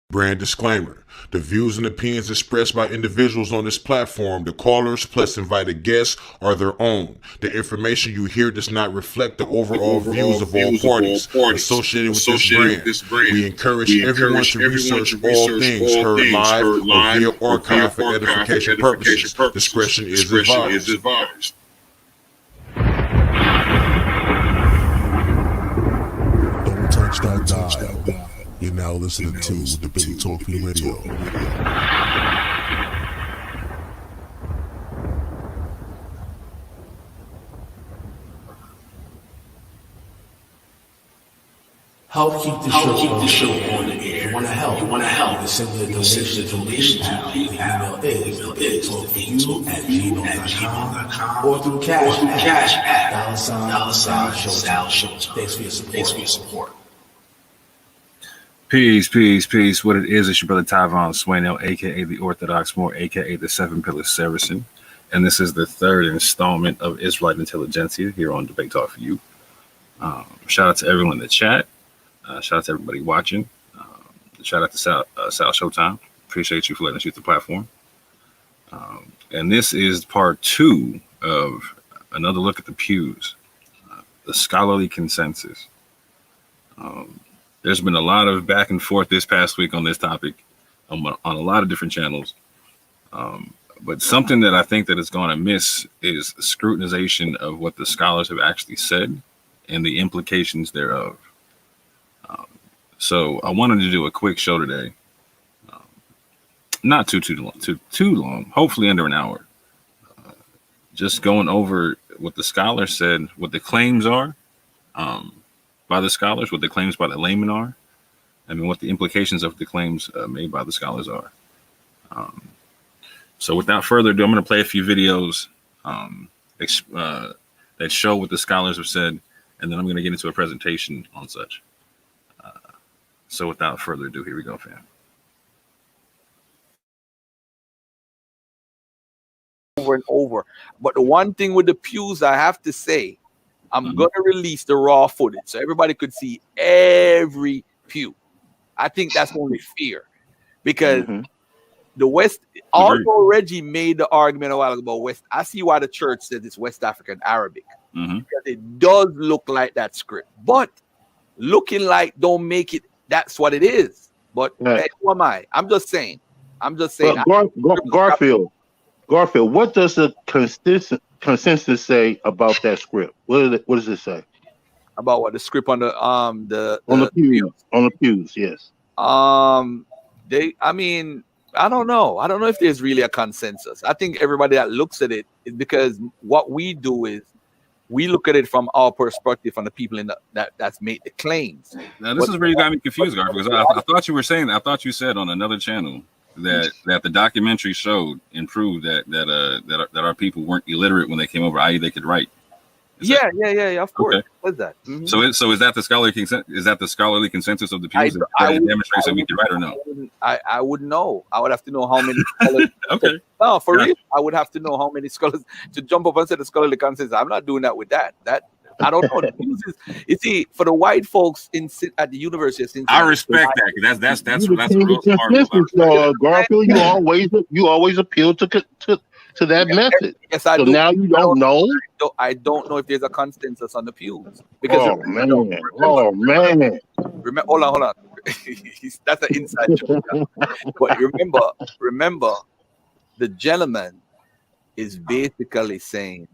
Brand disclaimer. The views and opinions expressed by individuals on this platform, the callers plus invited guests, are their own. The information you hear does not reflect the overall views of all parties associated with this brand. We encourage everyone to research all things heard live or via archive for edification purposes. Discretion is advised. Don't touch that dial. You're now listening to Debate Talk Radio. Help keep the show on the air. You want to help? Send me a donation to PayPal. The email is debatetalkforyou@gmail.com or through Cash App. $Sal Showtime. Thanks for your support. Peace. What it is, it's your brother Tyvon Swainell, aka the Orthodox Moor, aka the Seven Pillars Saracen. And this is the third installment of Israelite Intelligentsia here on Debate Talk for You. Shout out to everyone in the chat. Shout out to everybody watching. Shout out to Sal Showtime. Appreciate you for letting us use the platform. And this is part 2 of another look at the Pews, the scholarly consensus. There's been a lot of back and forth this past week on this topic on a lot of different channels. But something that I think that is going to miss is scrutinization of what the scholars have actually said and the implications thereof. So I wanted to do a quick show today. Not too long, hopefully under an hour. Just going over what the scholars said, what the claims are. By the scholars, what the claims by the laymen are, and what the implications of the claims made by the scholars are. So without further ado, I'm going to play a few videos that show what the scholars have said, and then I'm going to get into a presentation on such. So without further ado, here we go, fam. Over and over. But the one thing with the Pews, I have to say, I'm going to release the raw footage so everybody could see every pew. I think that's only fair because the West, although Reggie made the argument a while ago about West, I see why the church says it's West African Arabic because it does look like that script, but looking like don't make it. That's what it is. But hey, who am I? I'm just saying. Well, Garfield, what does the consensus say about that script? What does it say about what the script on the pews? On the pews, yes. I mean, I don't know. I don't know if there's really a consensus. I think everybody that looks at it is because what we do is we look at it from our perspective, from the people that's made the claims. Now this is where you got me confused, Garfield, because I thought you said on another channel that the documentary showed and proved that our people weren't illiterate when they came over, i.e. they could write. Yeah, of course. Okay. What's that? So is that the scholarly consensus of the Pews that demonstrates that we can write or no? I wouldn't know. I would have to know how many scholars. Okay. No, for real. I would have to know how many scholars to jump up and say the scholarly consensus. I'm not doing that with that. I don't know. The Pews is, you see, for the white folks at the University of Cincinnati. I respect that because that's real smart. Garfield, you always appeal to that method. Yes, I do. Now you don't know. I don't know if there's a consensus on the Pews because man. Remember, hold on. That's an inside joke. But remember, the gentleman is basically saying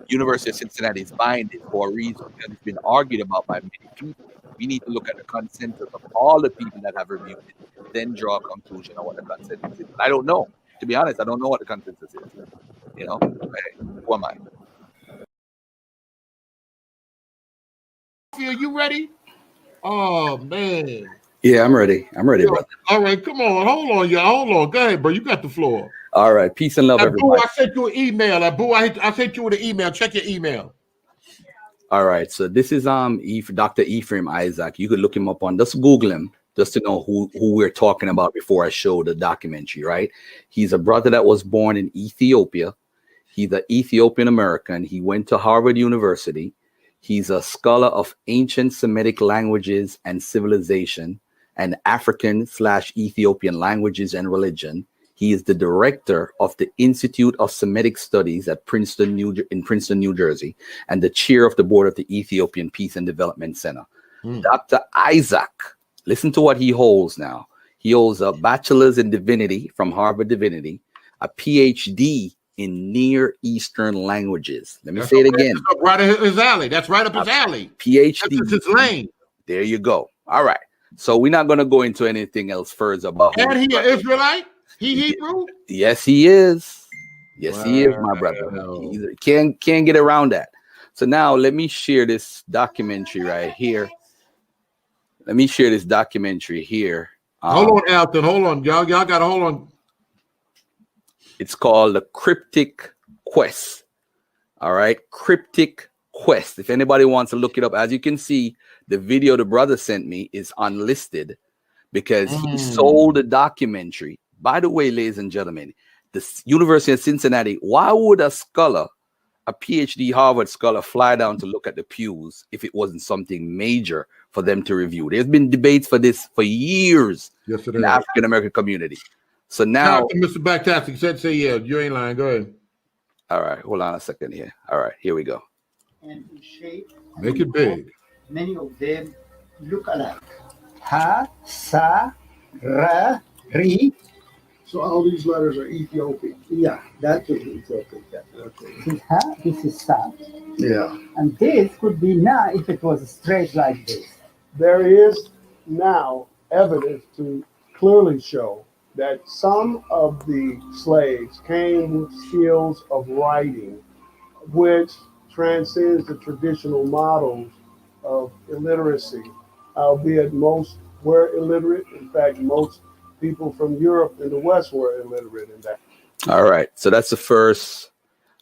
University of Cincinnati is buying it for a reason, and it's been argued about by many people. We need to look at the consensus of all the people that have reviewed it, then draw a conclusion on what the consensus is. I don't know. To be honest, I don't know what the consensus is. You know, hey, who am I? Are you ready? Oh man. Yeah, I'm ready. Brother. All right, come on. Hold on, y'all. Hold on. Go ahead, bro. You got the floor. All right. Peace and love, everybody. I sent you an email. I sent you an email. Check your email. All right. So this is Dr. Ephraim Isaac. You could look him up on, just Google him, just to know who we're talking about before I show the documentary, right? He's a brother that was born in Ethiopia. He's an Ethiopian American. He went to Harvard University. He's a scholar of ancient Semitic languages and civilization and African/Ethiopian languages and religion. He is the director of the Institute of Semitic Studies at Princeton, New Jersey, and the chair of the board of the Ethiopian Peace and Development Center. Dr. Isaac, listen to what he holds now. He holds a bachelor's in divinity from Harvard Divinity, a PhD in Near Eastern languages. Let me say it again. That's right up his alley. That's right up his alley. PhD. That's his lane. There you go. All right. So we're not going to go into anything else further about And he an Israelite? He Hebrew? Yes, he is. Yes, he is, my brother. He can't get around that. So now let me share this documentary right here. Let me share this documentary here. Hold on, Alton. Hold on. Y'all got to hold on. It's called The Cryptic Quest. All right. Cryptic Quest. If anybody wants to look it up, as you can see, the video the brother sent me is unlisted because he sold the documentary. By the way, ladies and gentlemen, the University of Cincinnati, why would a scholar, a PhD Harvard scholar, fly down to look at the Pews if it wasn't something major for them to review? There's been debates for this for years in the African American community. So now, Mr. Backtastic said, "Say yeah, you ain't lying." Go ahead. All right, hold on a second here. All right, here we go. And in shape, Make it big. many of them look alike. Ha, sa, ra, ri. So all these letters are Ethiopian. Yeah, that is Ethiopian. Okay. This is ha, this is sa. Yeah. And this could be na if it was straight like this. There is now evidence to clearly show that some of the slaves came with skills of writing, which transcends the traditional models of illiteracy, albeit most were illiterate. In fact, most people from Europe and the West were illiterate in that. All right, so that's the first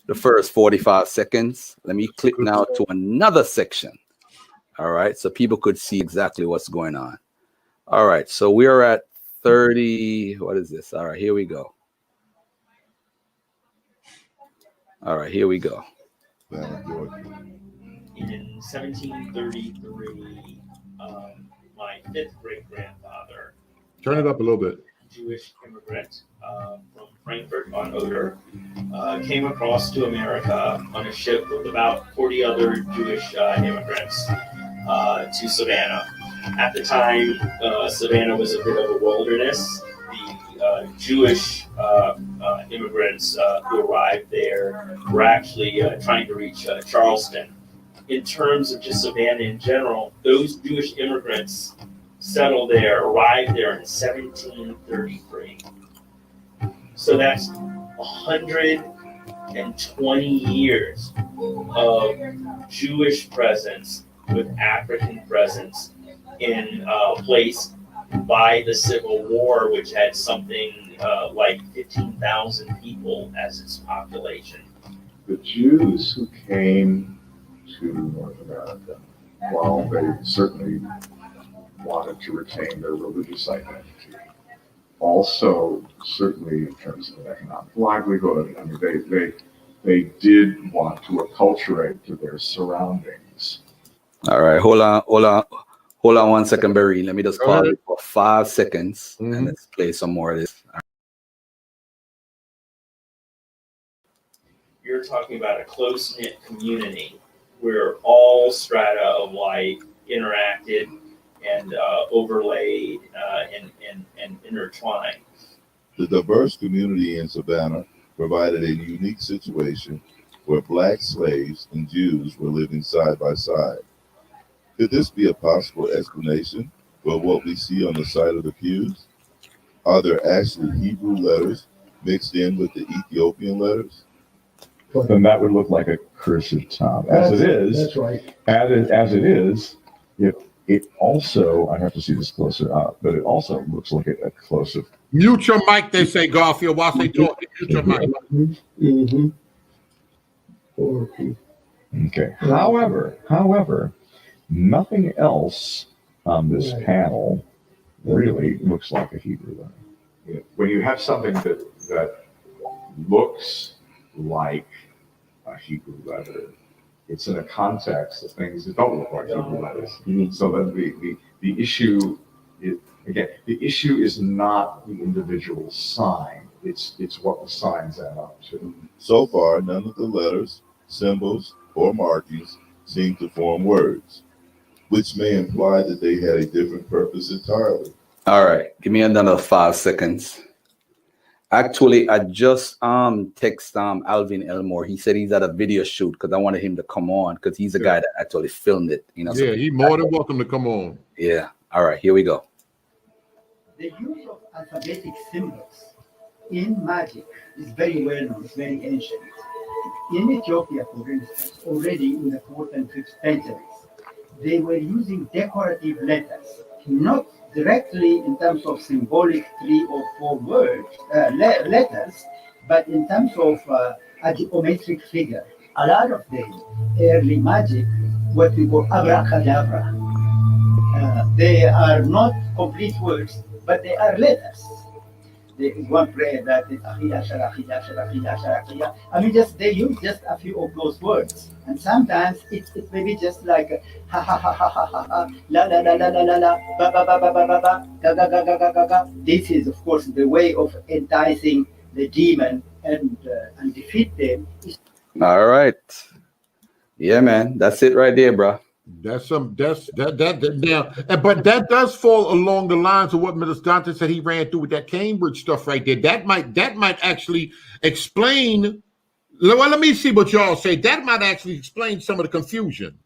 45 seconds. Let me click now to another section. All right, so people could see exactly what's going on. All right, so we are at 30. What is this? All right, here we go. All right, here we go. In 1733, my fifth great-grandfather, Turn it up a little bit. Jewish immigrant from Frankfurt on Oder, came across to America on a ship with about 40 other Jewish immigrants to Savannah. At the time, Savannah was a bit of a wilderness. The Jewish immigrants who arrived there were actually trying to reach Charleston. In terms of just Savannah in general, those Jewish immigrants settled there, arrived there in 1733. So that's 120 years of Jewish presence with African presence in a place by the Civil War, which had something like 15,000 people as its population. The Jews who came to North America, while they certainly wanted to retain their religious identity, also certainly in terms of an economic livelihood, I mean, they did want to acculturate to their surroundings. All right, hold on 1 second, Barry. Let me just pause it for 5 seconds and let's play some more of this. You're talking about a close-knit community where all strata of life interacted and overlaid and intertwined. The diverse community in Savannah provided a unique situation where Black slaves and Jews were living side by side. Could this be a possible explanation for what we see on the side of the pews? Are there actually Hebrew letters mixed in with the Ethiopian letters? Well, then that would look like a cursive top. As it is, That's right. as it is, it also, I have to see this closer up, but it also looks like a close-up. Mute your mic, they say, Garfield, while they talking. Mute your mic. Mm-hmm. Okay. However, nothing else on this panel really looks like a Hebrew letter. When you have something that looks like a Hebrew letter, it's in a context of things that don't look like Hebrew letters. So that the issue Again, the issue is not the individual sign. It's what the signs add up to. So far, none of the letters, symbols, or markings seem to form words, which may imply that they had a different purpose entirely. All right, give me another 5 seconds. Actually, I just text Alvin Elmore. He said he's at a video shoot because I wanted him to come on because he's the guy that actually filmed it. You know, yeah, he's more than welcome to come on. Yeah. All right, here we go. The use of alphabetic symbols in magic is very well known, it's very ancient. In Ethiopia, for instance, already in the 4th and 5th centuries, they were using decorative letters, not directly in terms of symbolic 3 or 4 words, letters, but in terms of a geometric figure. A lot of the early magic, what we call abracadabra, they are not complete words, but they are letters. There is one prayer that is I mean, they use just a few of those words, and sometimes it may be just like ha ha ha ha ha ha ha la la la la la la la ba ba ba ba ba ba ba ga ga ga ga ga ga ga. This is, of course, the way of enticing the demon and defeat them. All right. Yeah, man, that's it right there, bro. That's now, but that does fall along the lines of what Mr. Dante said he ran through with that Cambridge stuff right there. That might actually explain. Well, let me see what y'all say. That might actually explain some of the confusion.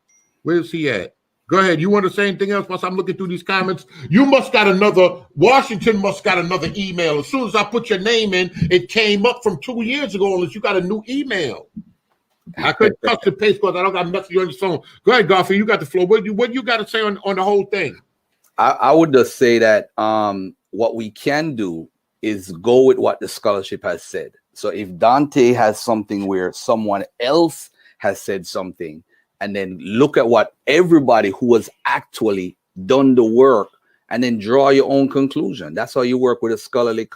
Where's he at? Go ahead. You want to say anything else? Whilst I'm looking through these comments, Washington must got another email. As soon as I put your name in, it came up from 2 years ago. Unless you got a new email. I couldn't touch the paste because I don't got a message on your phone. Go ahead, Garfield. You got the floor. What you got to say on the whole thing? I would just say that what we can do is go with what the scholarship has said. So if Dante has something where someone else has said something, and then look at what everybody who has actually done the work, and then draw your own conclusion. That's how you work with a scholarly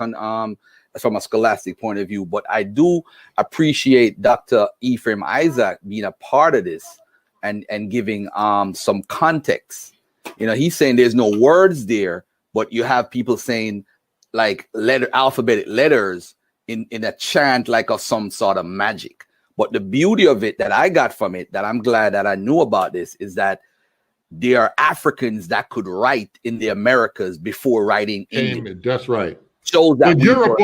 from a scholastic point of view. But I do appreciate Dr. Ephraim Isaac being a part of this and giving some context. You know, he's saying there's no words there, but you have people saying like alphabetic letters in a chant like of some sort of magic. But the beauty of it that I got from it, that I'm glad that I knew about this, is that there are Africans that could write in the Americas before writing English. That's right. Shows that Europe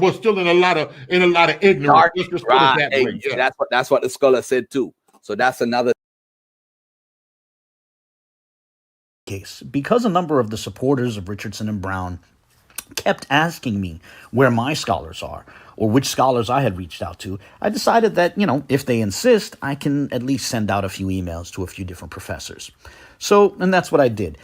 was still in a lot of ignorance. Right. Yeah. That's what the scholar said too. So that's another case. Because a number of the supporters of Richardson and Brown kept asking me where my scholars are or which scholars I had reached out to, I decided that, if they insist, I can at least send out a few emails to a few different professors. And that's what I did.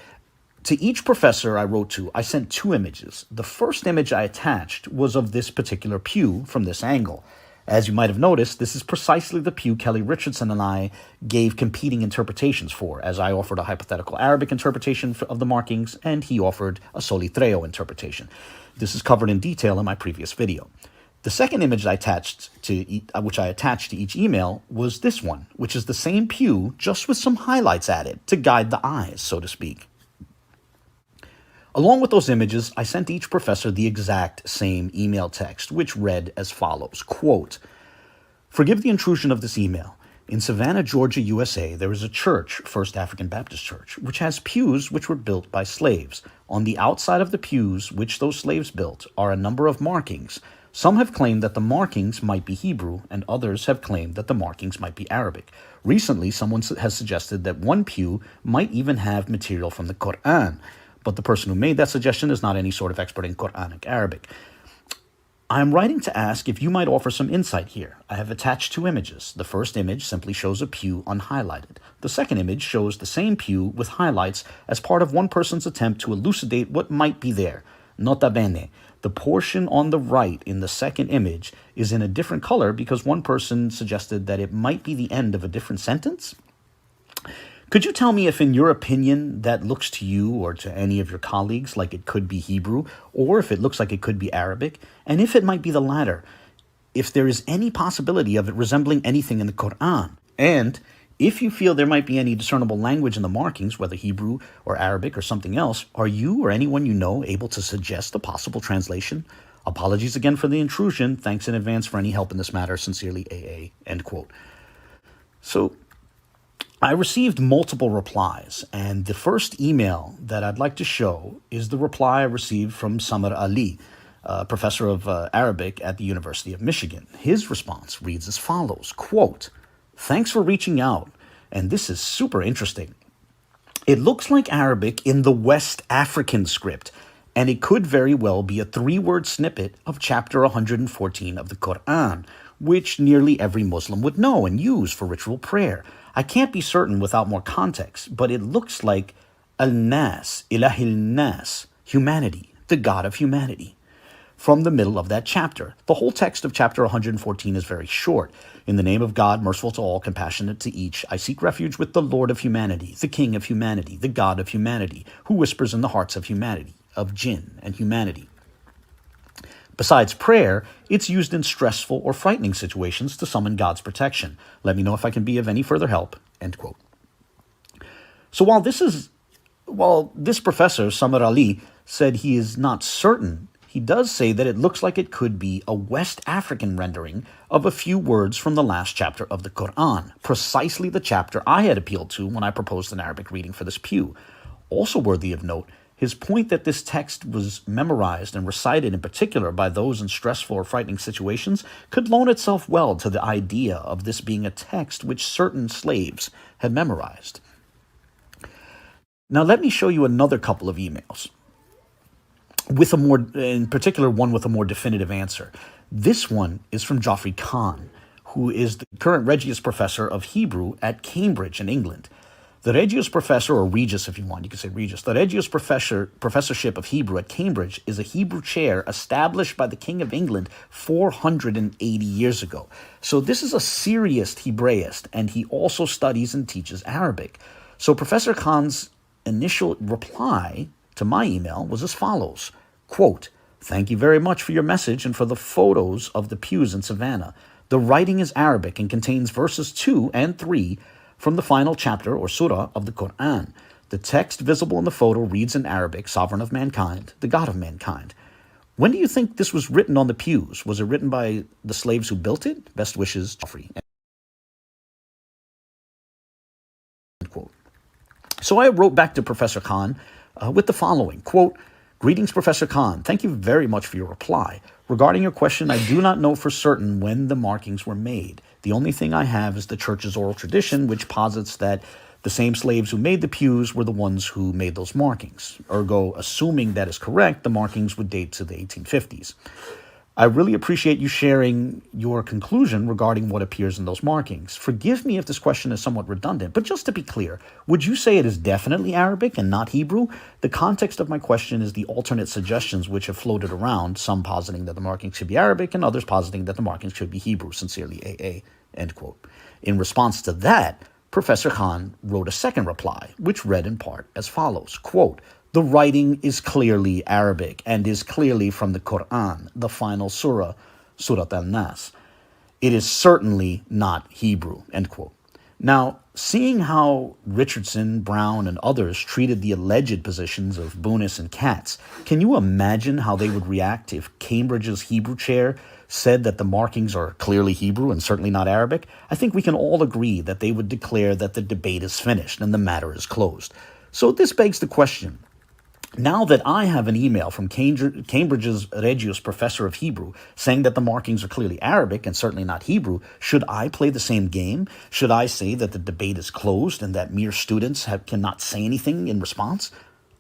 To each professor I wrote to, I sent 2 images. The first image I attached was of this particular pew from this angle. As you might have noticed, this is precisely the pew Kelly Richardson and I gave competing interpretations for, as I offered a hypothetical Arabic interpretation of the markings, and he offered a Solitreo interpretation. This is covered in detail in my previous video. The second image which I attached to each email was this one, which is the same pew, just with some highlights added to guide the eyes, so to speak. Along with those images, I sent each professor the exact same email text, which read as follows, quote, "Forgive the intrusion of this email. In Savannah, Georgia, USA, there is a church, First African Baptist Church, which has pews which were built by slaves. On the outside of the pews which those slaves built are a number of markings. Some have claimed that the markings might be Hebrew, and others have claimed that the markings might be Arabic. Recently, someone has suggested that one pew might even have material from the Quran. But the person who made that suggestion is not any sort of expert in Quranic Arabic. I am writing to ask if you might offer some insight here. I have attached 2 images. The first image simply shows a pew unhighlighted. The second image shows the same pew with highlights as part of one person's attempt to elucidate what might be there. Nota bene, the portion on the right in the second image is in a different color because one person suggested that it might be the end of a different sentence. Could you tell me if, in your opinion, that looks to you or to any of your colleagues like it could be Hebrew, or if it looks like it could be Arabic, and if it might be the latter, if there is any possibility of it resembling anything in the Quran, and If you feel there might be any discernible language in the markings, whether Hebrew or Arabic or something else, are you or anyone you know able to suggest a possible translation? Apologies again for the intrusion. Thanks in advance for any help in this matter. Sincerely, AA. End quote. So I received multiple replies, and the first email that I'd like to show is the reply I received from Samar Ali, professor of Arabic at the University of Michigan. His response reads as follows, quote, "Thanks for reaching out, and this is super interesting. It looks like Arabic in the West African script, and it could very well be a 3-word snippet of chapter 114 of the Quran, which nearly every Muslim would know and use for ritual prayer. I can't be certain without more context, but it looks like Al-Nas, Ilahil Nas, humanity, the God of humanity, from the middle of that chapter. The whole text of chapter 114 is very short. In the name of God, merciful to all, compassionate to each, I seek refuge with the Lord of humanity, the King of humanity, the God of humanity, who whispers in the hearts of humanity, of jinn and humanity. Besides prayer, it's used in stressful or frightening situations to summon God's protection. Let me know if I can be of any further help." End quote. So while this professor, Samar Ali, said he is not certain, he does say that it looks like it could be a West African rendering of a few words from the last chapter of the Quran, precisely the chapter I had appealed to when I proposed an Arabic reading for this pew. Also worthy of note, his point that this text was memorized and recited in particular by those in stressful or frightening situations could loan itself well to the idea of this being a text which certain slaves had memorized. Now let me show you another couple of emails, with in particular one with a more definitive answer. This one is from Geoffrey Kahn, who is the current Regius Professor of Hebrew at Cambridge in England. The Regius Professor, or Regis if you want, you can say Regis. The Regius Professorship of Hebrew at Cambridge is a Hebrew chair established by the King of England 480 years ago. So this is a serious Hebraist, and he also studies and teaches Arabic. So Professor Khan's initial reply to my email was as follows, quote, "Thank you very much for your message and for the photos of the pews in Savannah. The writing is Arabic and contains verses 2 and 3 from the final chapter or surah of the Quran. The text visible in the photo reads in Arabic, Sovereign of mankind, the God of mankind. When do you think this was written on the pews? Was it written by the slaves who built it? Best wishes, Geoffrey." End quote. So I wrote back to Professor Khan with the following, quote, "Greetings, Professor Khan. Thank you very much for your reply. Regarding your question, I do not know for certain when the markings were made. The only thing I have is the church's oral tradition, which posits that the same slaves who made the pews were the ones who made those markings. Ergo, assuming that is correct, the markings would date to the 1850s. I really appreciate you sharing your conclusion regarding what appears in those markings. Forgive me if this question is somewhat redundant, but just to be clear, would you say it is definitely Arabic and not Hebrew? The context of my question is the alternate suggestions which have floated around, some positing that the markings should be Arabic and others positing that the markings should be Hebrew. Sincerely, AA." End quote. In response to that, Professor Khan wrote a second reply, which read in part as follows, quote, "The writing is clearly Arabic and is clearly from the Quran, the final surah, Surat al-Nas. It is certainly not Hebrew." End quote. Now, seeing how Richardson, Brown, and others treated the alleged positions of Bunis and Katz, can you imagine how they would react if Cambridge's Hebrew chair said that the markings are clearly Hebrew and certainly not Arabic? I think we can all agree that they would declare that the debate is finished and the matter is closed. So this begs the question, now that I have an email from Cambridge's Regius Professor of Hebrew saying that the markings are clearly Arabic and certainly not Hebrew, should I play the same game? Should I say that the debate is closed and that mere students cannot say anything in response?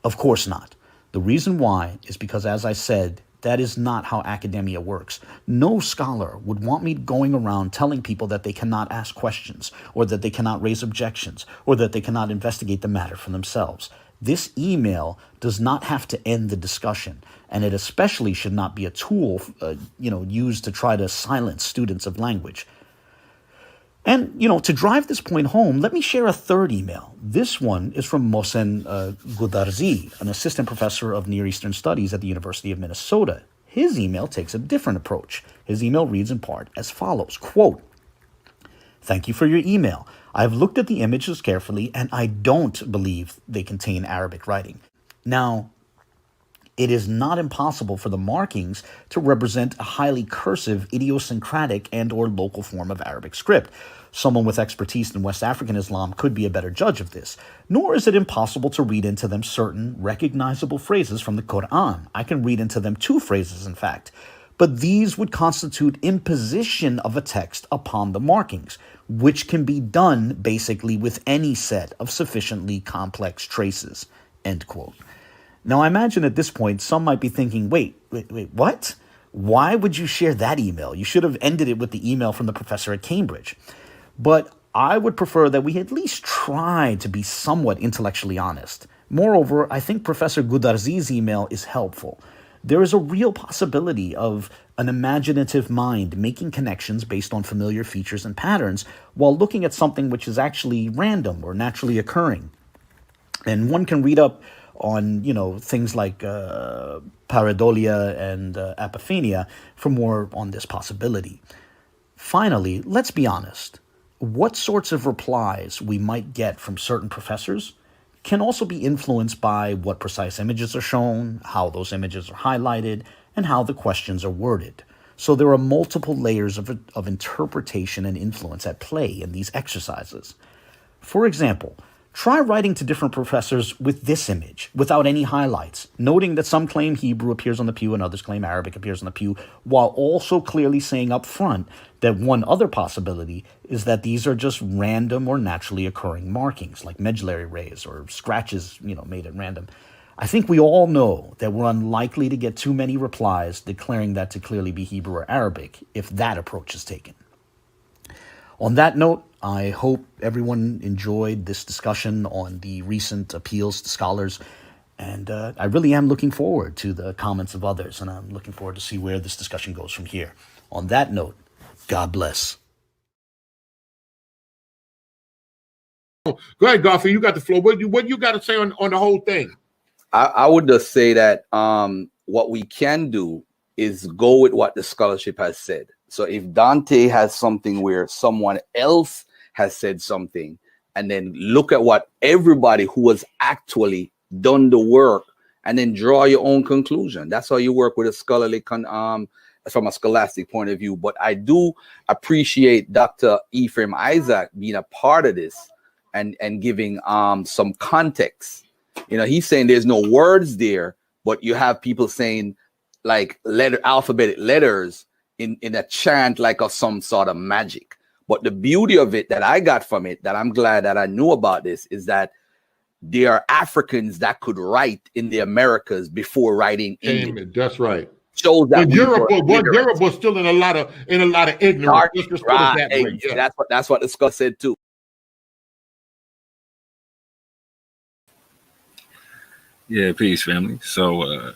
Of course not. The reason why is because, as I said, that is not how academia works. No scholar would want me going around telling people that they cannot ask questions, or that they cannot raise objections, or that they cannot investigate the matter for themselves. This email does not have to end the discussion, and it especially should not be a tool, used to try to silence students of language. And, to drive this point home, let me share a third email. This one is from Mohsen Gudarzi, an assistant professor of Near Eastern Studies at the University of Minnesota. His email takes a different approach. His email reads in part as follows, quote, "Thank you for your email. I've looked at the images carefully, and I don't believe they contain Arabic writing. Now, it is not impossible for the markings to represent a highly cursive, idiosyncratic, and/or local form of Arabic script. Someone with expertise in West African Islam could be a better judge of this. Nor is it impossible to read into them certain recognizable phrases from the Quran. I can read into them 2 phrases, in fact. But these would constitute imposition of a text upon the markings, which can be done basically with any set of sufficiently complex traces. End quote. Now, I imagine at this point, some might be thinking, wait, what? Why would you share that email? You should have ended it with the email from the professor at Cambridge. But I would prefer that we at least try to be somewhat intellectually honest. Moreover, I think Professor Gudarzi's email is helpful. There is a real possibility of an imaginative mind making connections based on familiar features and patterns while looking at something which is actually random or naturally occurring. And one can read up on, things like pareidolia and apophenia for more on this possibility. Finally, let's be honest. What sorts of replies we might get from certain professors can also be influenced by what precise images are shown, how those images are highlighted, and how the questions are worded. So there are multiple layers of interpretation and influence at play in these exercises. For example, try writing to different professors with this image, without any highlights, noting that some claim Hebrew appears on the pew and others claim Arabic appears on the pew, while also clearly saying up front that one other possibility is that these are just random or naturally occurring markings, like medullary rays or scratches, made at random. I think we all know that we're unlikely to get too many replies declaring that to clearly be Hebrew or Arabic if that approach is taken. On that note, I hope everyone enjoyed this discussion on the recent appeals to scholars, and I really am looking forward to the comments of others, and I'm looking forward to see where this discussion goes from here. On that note, God bless. Go ahead, Garfield. You got the floor. What you got to say on the whole thing? I would just say that what we can do is go with what the scholarship has said. So if Dante has something where someone else has said something, and then look at what everybody who has actually done the work, and then draw your own conclusion. That's how you work with a scholarly from a scholastic point of view. But I do appreciate Dr. Ephraim Isaac being a part of this and giving some context. He's saying there's no words there, but you have people saying like alphabetic letters in a chant like of some sort of magic. But the beauty of it that I got from it, that I'm glad that I knew about this, is that there are Africans that could write in the Americas before writing English. That's right. Shows that Europe was still in a lot of ignorance. Right. Yeah. That's what the scholar said too. Yeah, peace, family. So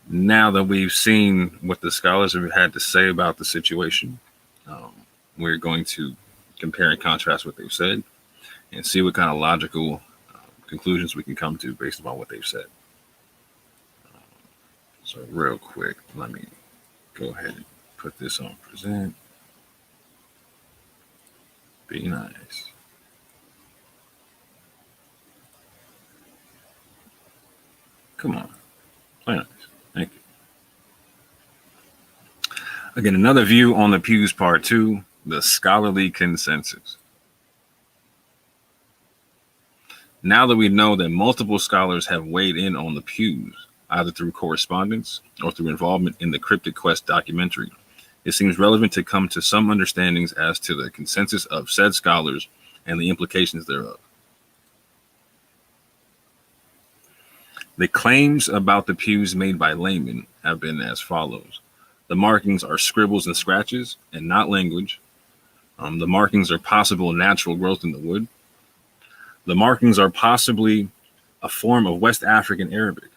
now that we've seen what the scholars have had to say about the situation, we're going to compare and contrast what they've said and see what kind of logical conclusions we can come to based upon what they've said. So real quick, let me go ahead and put this on present. Be nice. Come on. Play nice. Thank you. Again, another view on the Pews Part 2, the scholarly consensus. Now that we know that multiple scholars have weighed in on the Pews, either through correspondence or through involvement in the Cryptic Quest documentary, it seems relevant to come to some understandings as to the consensus of said scholars and the implications thereof. The claims about the pews made by laymen have been as follows. The markings are scribbles and scratches and not language. The markings are possible natural growth in the wood. The markings are possibly a form of West African Arabic.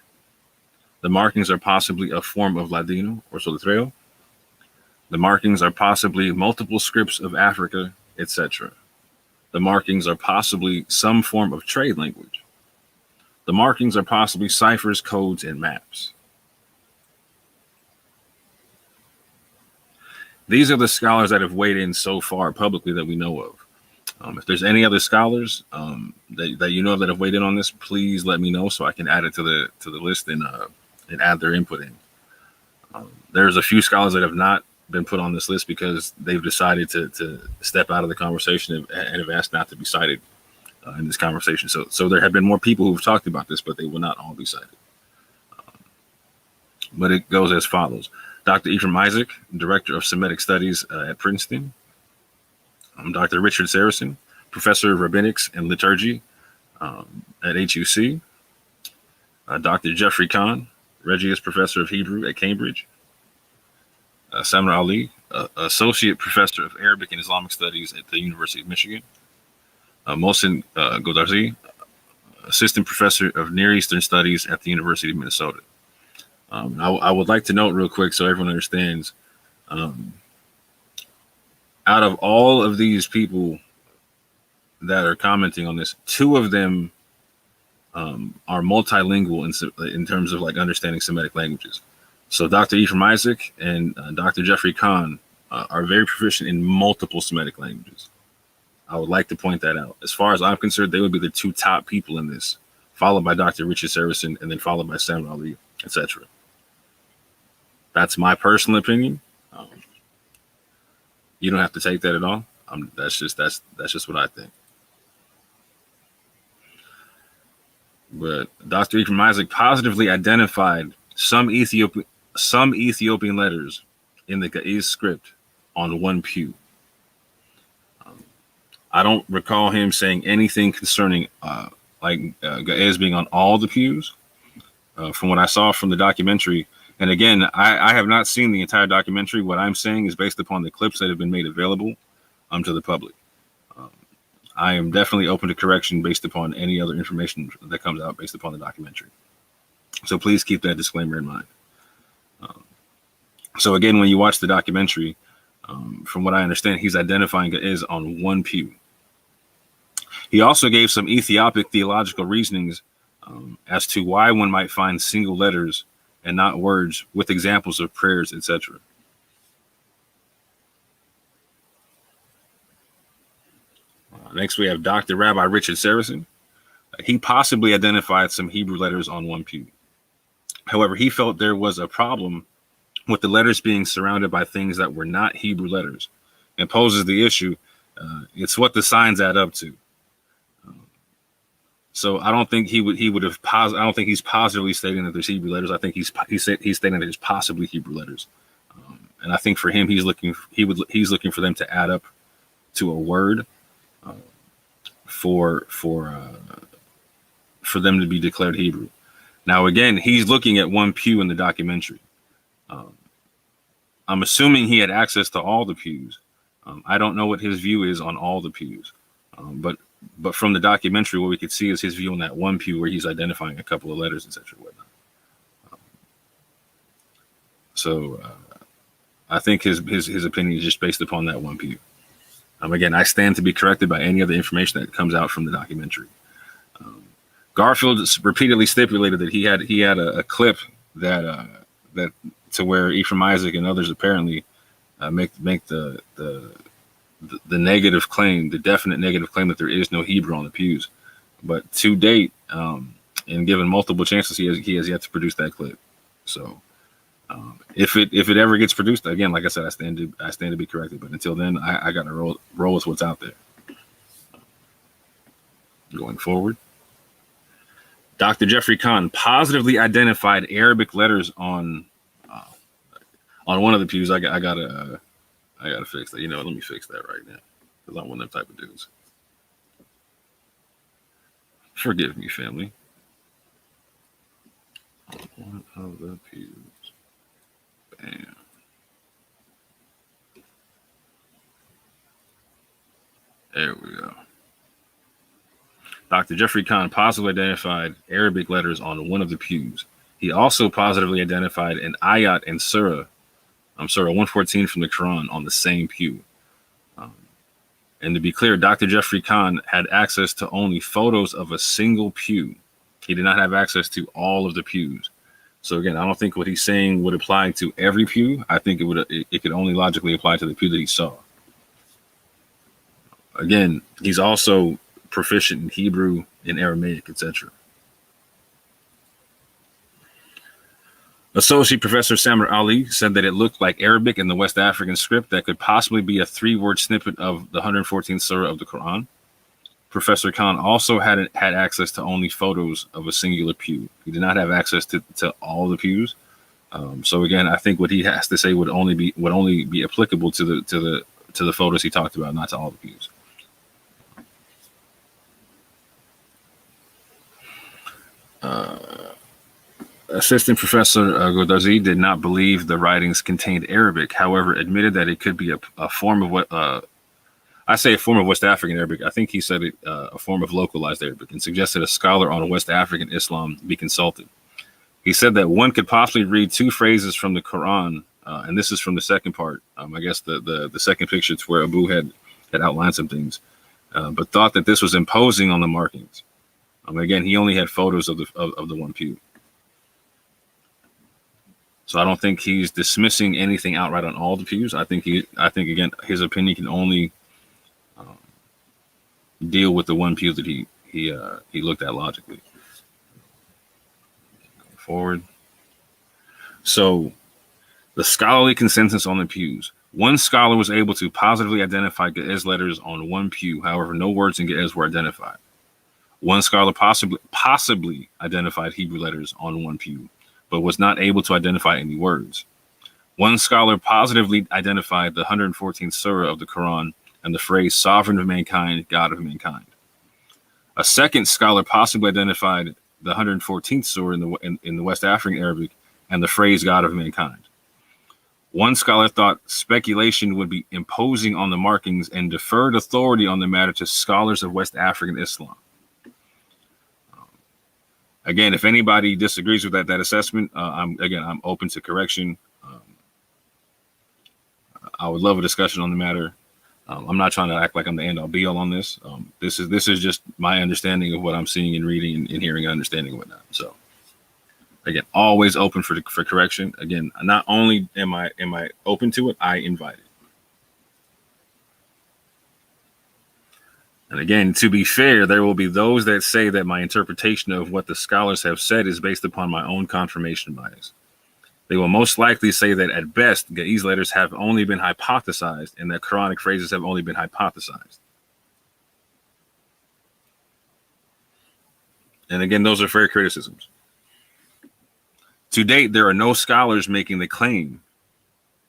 The markings are possibly a form of Ladino or Soletreo. The markings are possibly multiple scripts of Africa, etc. The markings are possibly some form of trade language. The markings are possibly ciphers, codes, and maps. These are the scholars that have weighed in so far publicly that we know of. If there's any other scholars that you know of that have weighed in on this, please let me know so I can add it to the list and add their input in. There's a few scholars that have not been put on this list because they've decided to step out of the conversation and have asked not to be cited in this conversation. So there have been more people who've talked about this, but they will not all be cited. But it goes as follows. Dr. Ephraim Isaac, Director of Semitic Studies at Princeton. Dr. Richard Saracen, Professor of Rabbinics and Liturgy at HUC. Dr. Jeffrey Kahn, Regius Professor of Hebrew at Cambridge. Samra Ali, Associate Professor of Arabic and Islamic Studies at the University of Michigan. Mohsen Godarzi, Assistant Professor of Near Eastern Studies at the University of Minnesota. I would like to note real quick so everyone understands, out of all of these people that are commenting on this, 2 of them are multilingual in terms of like understanding Semitic languages. So Dr. Ephraim Isaac and Dr. Jeffrey Kahn are very proficient in multiple Semitic languages. I would like to point that out. As far as I'm concerned, they would be the 2 top people in this, followed by Dr. Richard Saracen and then followed by Sam Ali, etc. That's my personal opinion. You don't have to take that at all. That's just what I think. But Dr. Ephraim Isaac positively identified some Ethiopian letters in the Ge'ez script on one pew. I don't recall him saying anything concerning Ge'ez being on all the pews. From what I saw from the documentary, and again, I have not seen the entire documentary. What I'm saying is based upon the clips that have been made available to the public. I am definitely open to correction based upon any other information that comes out based upon the documentary. So please keep that disclaimer in mind. So again, when you watch the documentary, from what I understand, he's identifying Ge'ez on one pew. He also gave some Ethiopic theological reasonings as to why one might find single letters and not words, with examples of prayers, etc. Next, we have Dr. Rabbi Richard Saracen. He possibly identified some Hebrew letters on one pew. However, he felt there was a problem with the letters being surrounded by things that were not Hebrew letters, and poses the issue. It's what the signs add up to. So I don't think he would have. I don't think he's positively stating that there's Hebrew letters. I think he's stating that there's possibly Hebrew letters, and I think for him he's looking for them to add up to a word for them to be declared Hebrew. Now again, he's looking at one pew in the documentary. I'm assuming he had access to all the pews. I don't know what his view is on all the pews, but from the documentary, what we could see is his view on that one pew where he's identifying a couple of letters, etc. So I think his opinion is just based upon that one pew. Again, I stand to be corrected by any other information that comes out from the documentary. Garfield repeatedly stipulated that he had a clip that to where Ephraim Isaac and others apparently make the negative claim, the definite negative claim that there is no Hebrew on the pews. But to date, and given multiple chances, he has yet to produce that clip. So if it ever gets produced, again, like I said, I stand to be corrected. But until then, I got to roll with what's out there. Going forward, Dr. Jeffrey Kahn positively identified Arabic letters on one of the pews. I gotta fix that. Let me fix that right now because I'm one of them type of dudes. Forgive me, family. One of the pews. Bam. There we go. Dr. Jeffrey Kahn positively identified Arabic letters on one of the pews. He also positively identified an ayat and surah 114 from the Quran on the same pew. And to be clear, Dr. Jeffrey Kahn had access to only photos of a single pew. He did not have access to all of the pews. So again, I don't think what he's saying would apply to every pew. I think it could only logically apply to the pew that he saw. Again, he's also proficient in Hebrew, in Aramaic, etc. Associate Professor Samar Ali said that it looked like Arabic in the West African script that could possibly be a 3-word snippet of the 114th surah of the Quran. Professor Khan also had access to only photos of a singular pew. He did not have access to all the pews. So again, I think what he has to say would only be applicable to the photos he talked about, not to all the pews. Assistant Professor Godazi did not believe the writings contained Arabic, however, admitted that it could be a form of what I say a form of West African Arabic. I think he said it a form of localized Arabic, and suggested a scholar on West African Islam be consulted. He said that one could possibly read 2 phrases from the Quran, and this is from the second part. I guess the second picture, it's where Abu had outlined some things, but thought that this was imposing on the markings. Again, he only had photos of the one pew. So I don't think he's dismissing anything outright on all the pews. I think again, his opinion can only deal with the one pew that he looked at logically. Going forward. So the scholarly consensus on the pews. One scholar was able to positively identify Ge'ez letters on one pew. However, no words in Ge'ez were identified. One scholar possibly identified Hebrew letters on one pew, but was not able to identify any words. One scholar positively identified the 114th surah of the Quran and the phrase sovereign of mankind, God of mankind. A second scholar possibly identified the 114th surah in the West African Arabic and the phrase God of mankind. One scholar thought speculation would be imposing on the markings and deferred authority on the matter to scholars of West African Islam. Again, if anybody disagrees with that assessment, I'm open to correction. I would love a discussion on the matter. I'm not trying to act like I'm the end all be all on this. This is just my understanding of what I'm seeing and reading and hearing and understanding and whatnot. So again, always open for correction. Again, not only am I open to it, I invite it. And again, to be fair, there will be those that say that my interpretation of what the scholars have said is based upon my own confirmation bias. They will most likely say that at best, Ge'ez letters have only been hypothesized and that Quranic phrases have only been hypothesized. And again, those are fair criticisms. To date, there are no scholars making the claim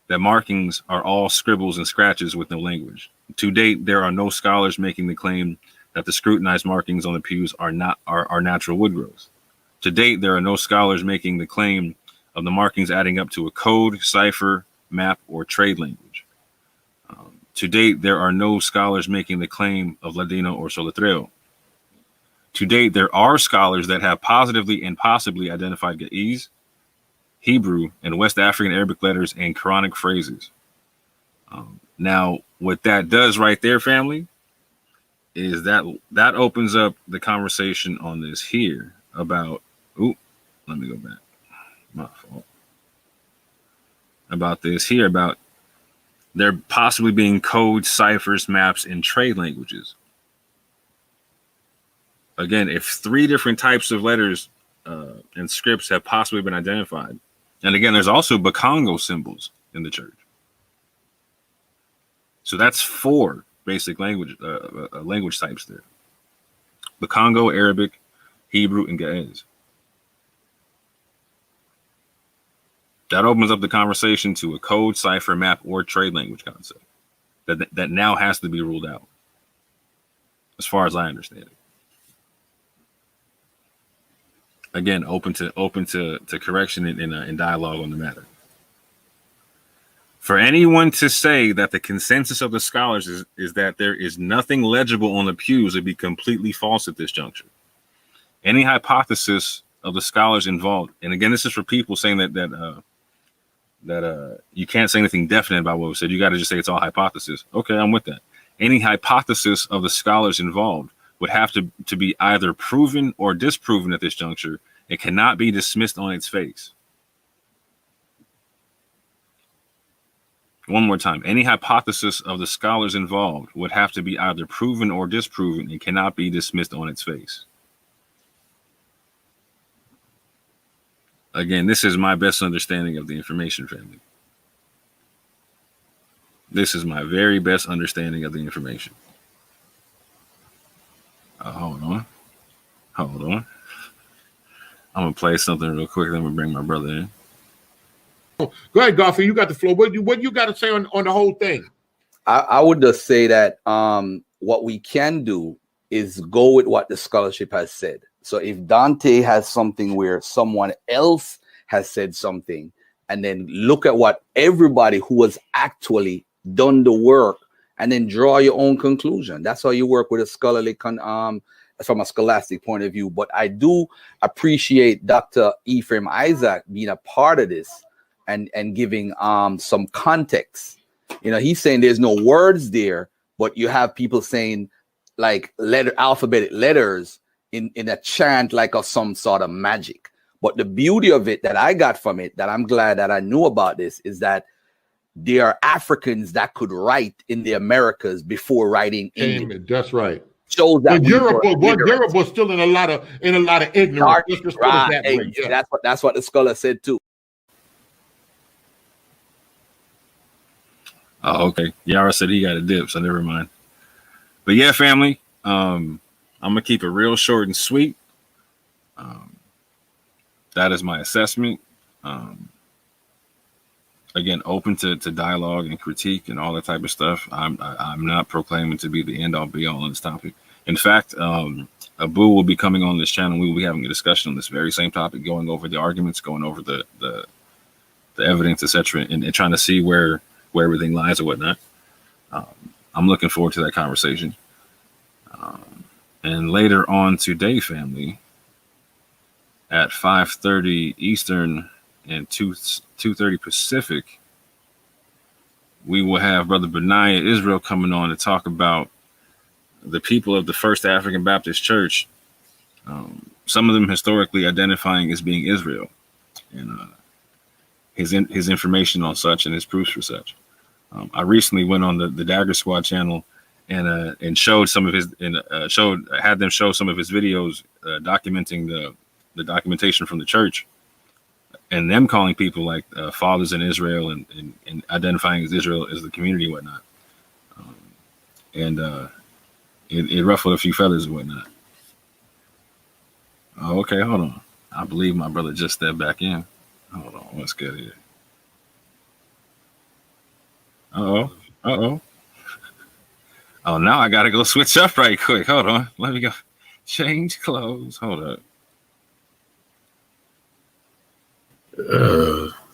that markings are all scribbles and scratches with no language. To date, there are no scholars making the claim that the scrutinized markings on the pews are natural wood growths. To date, there are no scholars making the claim of the markings adding up to a code, cipher, map, or trade language. To date, there are no scholars making the claim of Ladino or Soletreo. To date, there are scholars that have positively and possibly identified Ge'ez, Hebrew, and West African Arabic letters and Quranic phrases. Now, what that does right there, family, is that opens up the conversation on this here about, let me go back. My fault. About this here, about there possibly being codes, ciphers, maps, and trade languages. Again, if 3 different types of letters and scripts have possibly been identified, and again, there's also Bakongo symbols in the church. So that's 4 basic language types there. Bakongo, Arabic, Hebrew, and Ge'ez. That opens up the conversation to a code, cipher, map, or trade language concept that now has to be ruled out, as far as I understand it. Again, open to correction and dialogue on the matter. For anyone to say that the consensus of the scholars is that there is nothing legible on the pews would be completely false at this juncture. Any hypothesis of the scholars involved, and again, this is for people saying that you can't say anything definite about what was said. You got to just say it's all hypothesis. Okay, I'm with that. Any hypothesis of the scholars involved would have to be either proven or disproven at this juncture. It cannot be dismissed on its face. One more time. Any hypothesis of the scholars involved would have to be either proven or disproven and cannot be dismissed on its face. Again, this is my best understanding of the information, family. This is my very best understanding of the information. Hold on. Hold on. I'm going to play something real quick. Then I'm going to bring my brother in. Go ahead, Garfield. You got the floor. What you got to say on the whole thing? I would just say that what we can do is go with what the scholarship has said. So if Dante has something where someone else has said something, and then look at what everybody who has actually done the work, and then draw your own conclusion. That's how you work with a scholarly from a scholastic point of view. But I do appreciate Dr. Ephraim Isaac being a part of this and giving some context. You know, he's saying there's no words there, but you have people saying like alphabetic letters in a chant like of some sort of magic. But the beauty of it that I got from it, that I'm glad that I knew about this, is that there are Africans that could write in the Americas before writing English. That's right. Shows that Europe was still in a lot of ignorance. Right. Yeah. That's what the scholar said too. Oh, okay. Yara said he got a dip, so never mind. But yeah, family, I'm gonna keep it real short and sweet. That is my assessment. Again, open to dialogue and critique and all that type of stuff. I'm not proclaiming to be the end all be all on this topic. In fact, Abu will be coming on this channel. We will be having a discussion on this very same topic, going over the arguments, going over the evidence, etc., and trying to see where everything lies or whatnot. I'm looking forward to that conversation. And later on today, family, at 5:30 Eastern and 2:30 Pacific, we will have Brother Benaiah Israel coming on to talk about the people of the First African Baptist Church, some of them historically identifying as being Israel, and his information on such and his proofs for such. I recently went on the Dagger Squad channel and showed some of his had them show some of his videos documenting the documentation from the church, and them calling people like fathers in Israel and identifying as Israel as the community and whatnot. It ruffled a few feathers and whatnot. Oh, okay, hold on. I believe my brother just stepped back in. Hold on, what's good here? Uh-oh. Oh, now I gotta go switch up right quick. Hold on. Let me go change clothes. Hold up.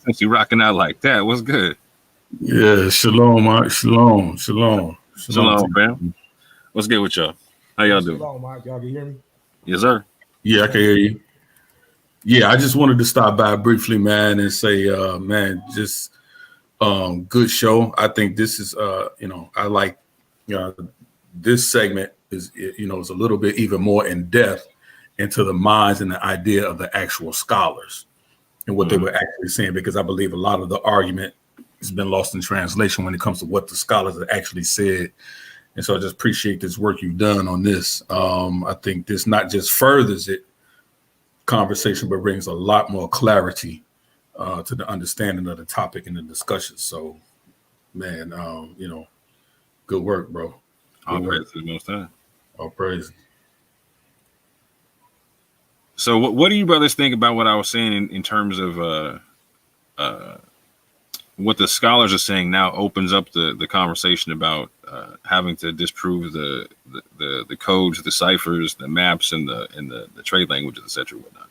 Since you rocking out like that, what's good? Yeah, shalom, Mark. Shalom, fam. What's good with y'all? How y'all doing? Shalom, Mark. Y'all can hear me? Yes, sir. Yeah, I can hear you. Yeah, I just wanted to stop by briefly, man, and say, man, just good show. I think this is, I like this segment is a little bit even more in depth into the minds and the idea of the actual scholars and what they were actually saying, because I believe a lot of the argument has been lost in translation when it comes to what the scholars have actually said. And so I just appreciate this work you've done on this. I think this not just furthers it conversation, but brings a lot more clarity to the understanding of the topic and the discussion. So, man, good work, bro. All praise to the Most High. All praise. So, what do you brothers think about what I was saying in terms of what the scholars are saying now opens up the conversation about having to disprove the codes, the ciphers, the maps, and the trade languages, etc. Whatnot.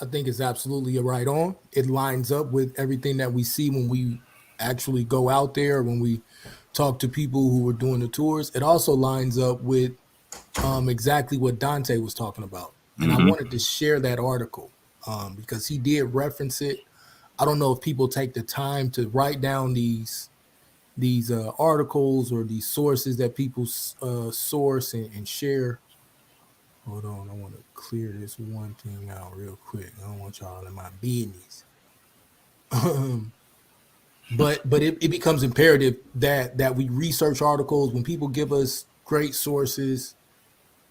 I think it's absolutely right on. It lines up with everything that we see when we actually go out there, when we talk to people who are doing the tours. It also lines up with exactly what Dante was talking about. And I wanted to share that article because he did reference it. I don't know if people take the time to write down these articles or these sources that people source and share. Hold on, I want to clear this one thing out real quick. I don't want y'all in my business. but it becomes imperative that we research articles when people give us great sources.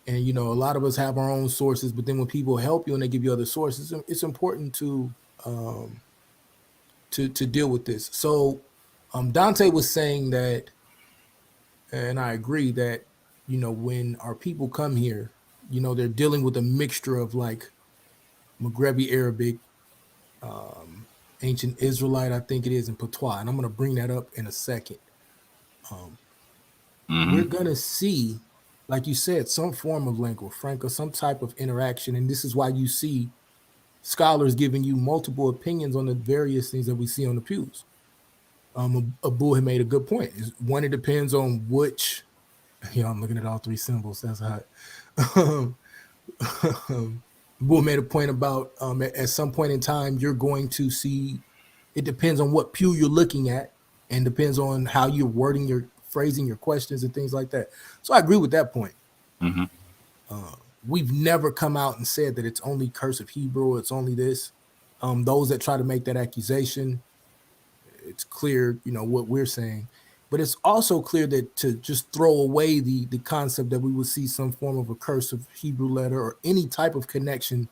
And a lot of us have our own sources, but then when people help you and they give you other sources, it's important to deal with this. So Dante was saying that, and I agree that when our people come here, they're dealing with a mixture of like Maghrebi Arabic, ancient Israelite, I think it is, and Patois, and I'm going to bring that up in a second. We're going to see, like you said, some form of lingua franca, some type of interaction, and this is why you see scholars giving you multiple opinions on the various things that we see on the pews. Abu had made a good point. One, it depends on which. I'm looking at all three symbols. That's hot. Abu made a point about at some point in time you're going to see. It depends on what pew you're looking at, and depends on how you're wording your phrasing your questions and things like that. So I agree with that point. We've never come out and said that it's only cursive Hebrew, it's only this. Those that try to make that accusation, it's clear, what we're saying. But it's also clear that to just throw away the concept that we would see some form of a cursive Hebrew letter or any type of connection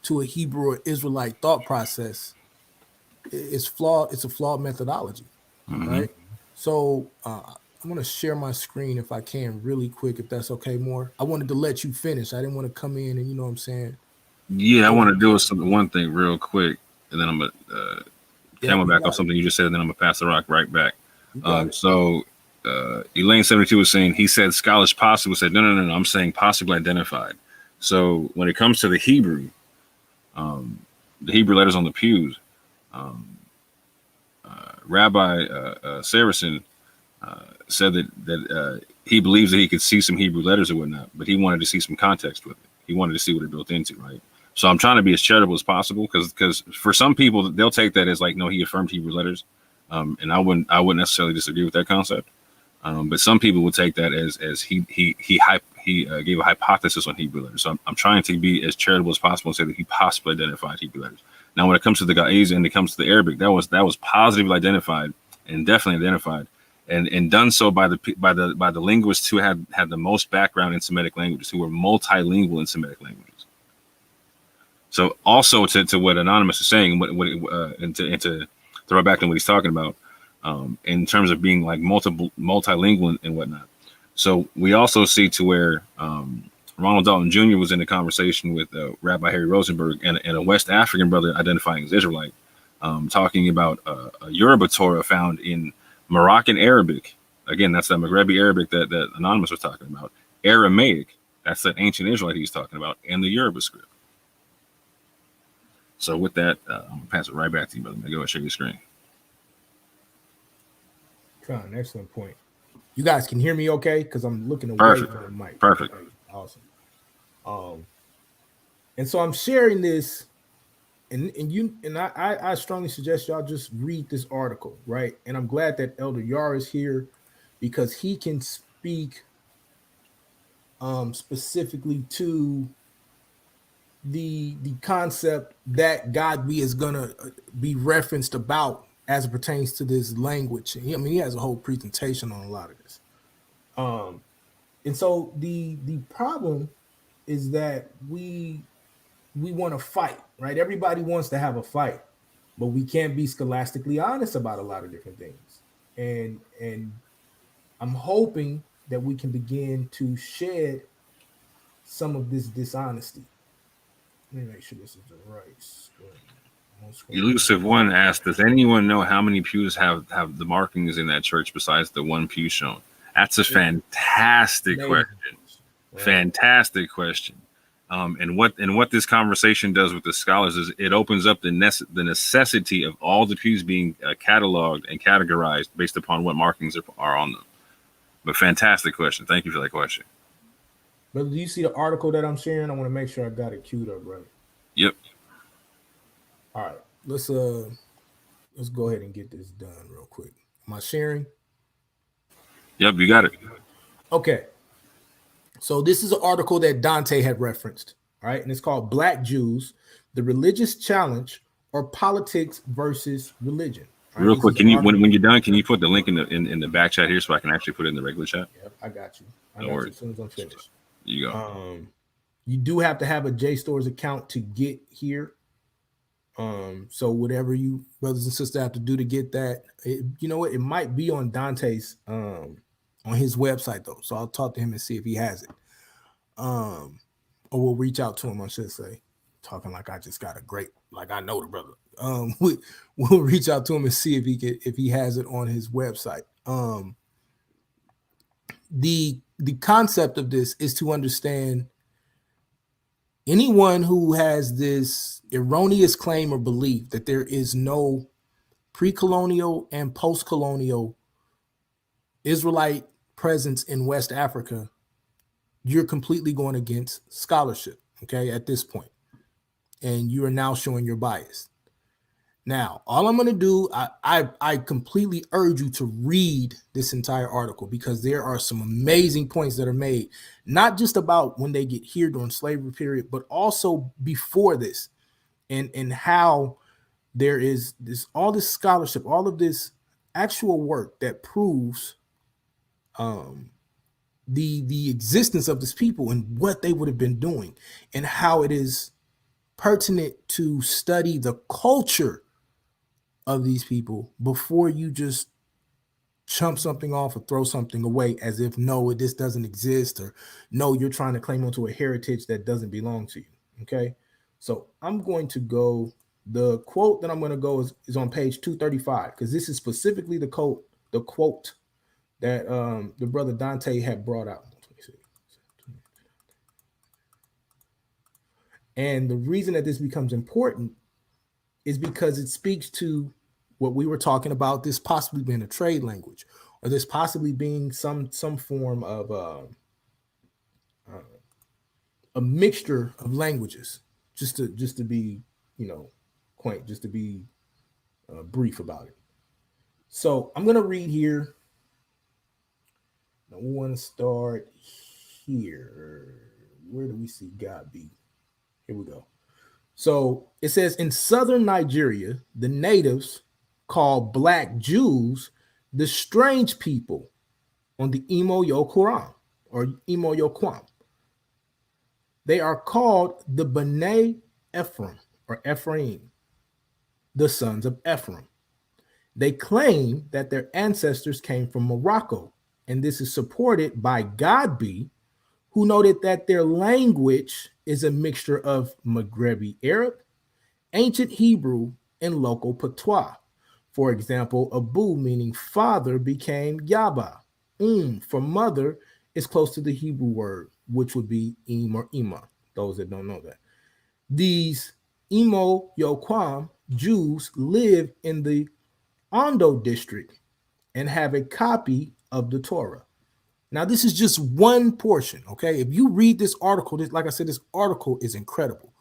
to a Hebrew or Israelite thought process is flawed. It's a flawed methodology, right? So I'm going to share my screen if I can really quick, if that's okay, Moore. I wanted to let you finish. I didn't want to come in and, you know what I'm saying? Yeah, I want to do one thing real quick, and then I'm going to camel back off something you just said, and then I'm going to pass the rock right back. So Elaine 72 was saying, he said scholars possibly said, no, I'm saying possibly identified. So when it comes to the Hebrew letters on the pews, Rabbi Saracen said that he believes that he could see some Hebrew letters or whatnot, but he wanted to see some context with it. He wanted to see what it built into, right? So I'm trying to be as charitable as possible, because for some people they'll take that as like, no, he affirmed Hebrew letters, and I wouldn't necessarily disagree with that concept. But some people would take that as he gave a hypothesis on Hebrew letters. So I'm trying to be as charitable as possible and say that he possibly identified Hebrew letters. Now, when it comes to the Gaezi and it comes to the Arabic, that was positively identified and definitely identified, and done so by the linguists who had the most background in Semitic languages, who were multilingual in Semitic languages. So also to what Anonymous is saying, and to throw back to what he's talking about, in terms of being like multilingual and whatnot. So we also see to where Ronald Dalton Jr. was in a conversation with Rabbi Harry Rosenberg and a West African brother identifying as Israelite, talking about a Yoruba Torah found in Moroccan Arabic. Again, that's that Maghrebi Arabic that Anonymous was talking about. Aramaic, that's that ancient Israelite he's talking about, and the Yoruba script. So with that, I'm going to pass it right back to you, brother. Go ahead and share your screen. Con, excellent point. You guys can hear me okay? Because I'm looking away Perfect. from the mic. Perfect. Okay, awesome. And so I'm sharing this, and I strongly suggest y'all just read this article, right? And I'm glad that Elder Yar is here, because he can speak specifically to the concept that God we is gonna be referenced about as it pertains to this language. I mean, he has a whole presentation on a lot of this. And so the problem is that we want to fight, right? Everybody wants to have a fight, but we can't be scholastically honest about a lot of different things. And I'm hoping that we can begin to shed some of this dishonesty. Let me make sure this is the right screen. Elusive One asked, does anyone know how many pews have the markings in that church besides the one pew shown? That's a fantastic question. Right. Fantastic question. And what this conversation does with the scholars is it opens up the necessity of all the pews being cataloged and categorized based upon what markings are on them. But fantastic question. Thank you for that question. But do you see the article that I'm sharing? I want to make sure I got it queued up right. Yep. All right. Let's go ahead and get this done real quick. Am I sharing? Yep, you got it. Okay. So this is an article that Dante had referenced, all right? And it's called Black Jews, the Religious Challenge or Politics versus Religion, Real quick, can you when you're done, can you put the link in the back chat here so I can actually put it in the regular chat? Yep, I got you. I No got you worries. as soon as I'm finished. You go. You do have to have a JSTORS account to get here. So whatever you brothers and sisters have to do to get that, you know what? It might be on Dante's on his website though. So I'll talk to him and see if he has it. Or we'll reach out to him, I should say. Talking like I just got a great, like I know the brother. We'll reach out to him and see if he has it on his website. The concept of this is to understand anyone who has this erroneous claim or belief that there is no pre-colonial and post-colonial Israelite presence in West Africa, you're completely going against scholarship, okay, at this point. And you are now showing your bias. Now, all I'm going to do, I completely urge you to read this entire article because there are some amazing points that are made, not just about when they get here during slavery period, but also before this, and how there is all this scholarship, all of this actual work that proves the existence of this people and what they would have been doing, and how it is pertinent to study the culture of these people before you just chump something off or throw something away as if no, this doesn't exist, or no, you're trying to claim onto a heritage that doesn't belong to you. Okay, so I'm going to go, the quote that I'm going to go is on page 235, because this is specifically the quote that the brother Dante had brought out. And the reason that this becomes important is because it speaks to what we were talking about, this possibly being a trade language, or this possibly being some form of a mixture of languages, just to be, quaint, just to be brief about it. So I'm going to read here. I want to start here. Where do we see God be? Here we go. So it says, in southern Nigeria, the natives call Black Jews the strange people on the Imo Yokuram or Imo Yokwam. They are called the B'nai Ephraim or Ephraim, the sons of Ephraim. They claim that their ancestors came from Morocco, and this is supported by Godby, who noted that their language is a mixture of Maghrebi Arab, ancient Hebrew, and local patois. For example, Abu, meaning father, became Yaba. For mother is close to the Hebrew word, which would be Im or Ima, those that don't know that. These Imo Yokwam Jews live in the Ondo district and have a copy of the Torah. Now, this is just one portion, okay? If you read this article, like I said, this article is incredible.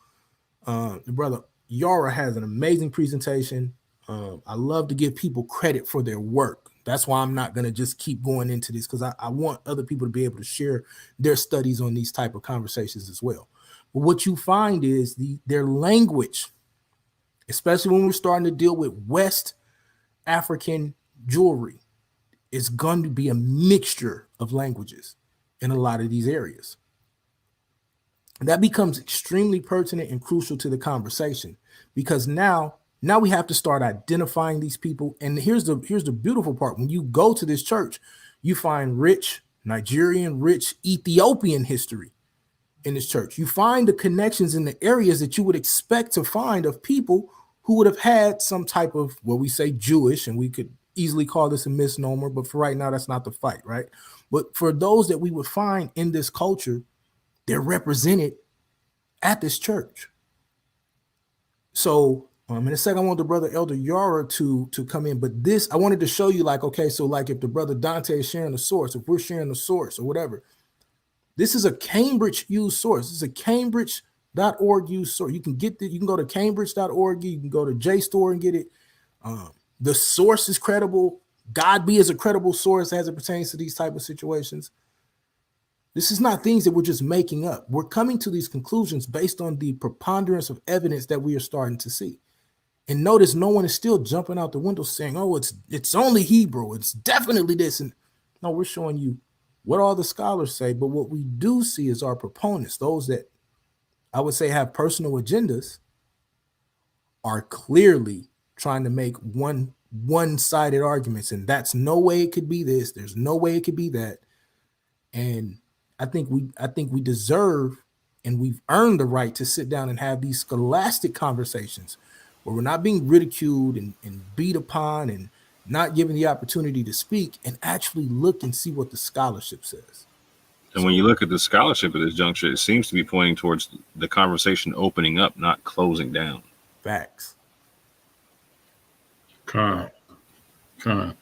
The brother Yara has an amazing presentation. I love to give people credit for their work. That's why I'm not going to just keep going into this, because I want other people to be able to share their studies on these type of conversations as well. But what you find is their language, especially when we're starting to deal with West African jewelry, is going to be a mixture of languages in a lot of these areas. And that becomes extremely pertinent and crucial to the conversation, because now we have to start identifying these people. And here's the beautiful part. When you go to this church, you find rich Nigerian, rich Ethiopian history in this church. You find the connections in the areas that you would expect to find of people who would have had some type of, what we say, Jewish, and we could easily call this a misnomer, but for right now, that's not the fight, right? But for those that we would find in this culture, they're represented at this church. So in a second, I want the brother Elder Yara to come in, but this, I wanted to show you, like, okay, so like if the brother Dante is sharing the source, if we're sharing the source or whatever, this is a Cambridge used source. This is a Cambridge.org used source. You can get that. You can go to Cambridge.org. You can go to JSTOR and get it. The source is credible. Godby is a credible source as it pertains to these type of situations. This is not things that we're just making up. We're coming to these conclusions based on the preponderance of evidence that we are starting to see. And notice no one is still jumping out the window saying, oh, it's only Hebrew. It's definitely this. And no, we're showing you what all the scholars say. But what we do see is our proponents, those that I would say have personal agendas, are clearly trying to make one-sided arguments. And that's no way it could be this. There's no way it could be that. And I think we deserve and we've earned the right to sit down and have these scholastic conversations where we're not being ridiculed and beat upon and not given the opportunity to speak and actually look and see what the scholarship says. And when you look at the scholarship at this juncture, it seems to be pointing towards the conversation opening up, not closing down. Facts. Con. Can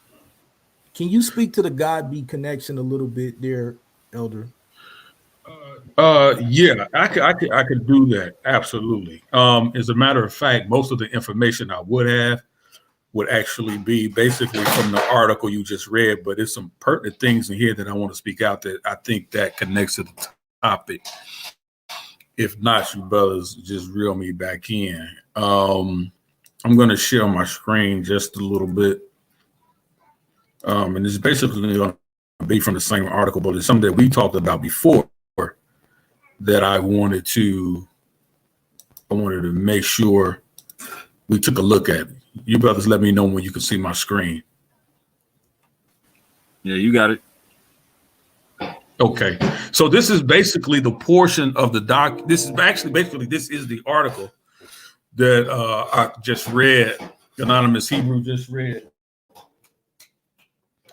you speak to the God be connection a little bit there, Elder? Yeah, I could do that. Absolutely. As a matter of fact, most of the information I would actually be basically from the article you just read, but there's some pertinent things in here that I want to speak out that I think that connects to the topic. If not, you brothers just reel me back in. I'm going to share my screen just a little bit. And it's basically going to be from the same article, but it's something that we talked about before that I wanted to make sure we took a look at. You brothers let me know when you can see my screen. Yeah, you got it. Okay. So this is basically the portion of the doc. This is the article that I just read, Anonymous Hebrew just read.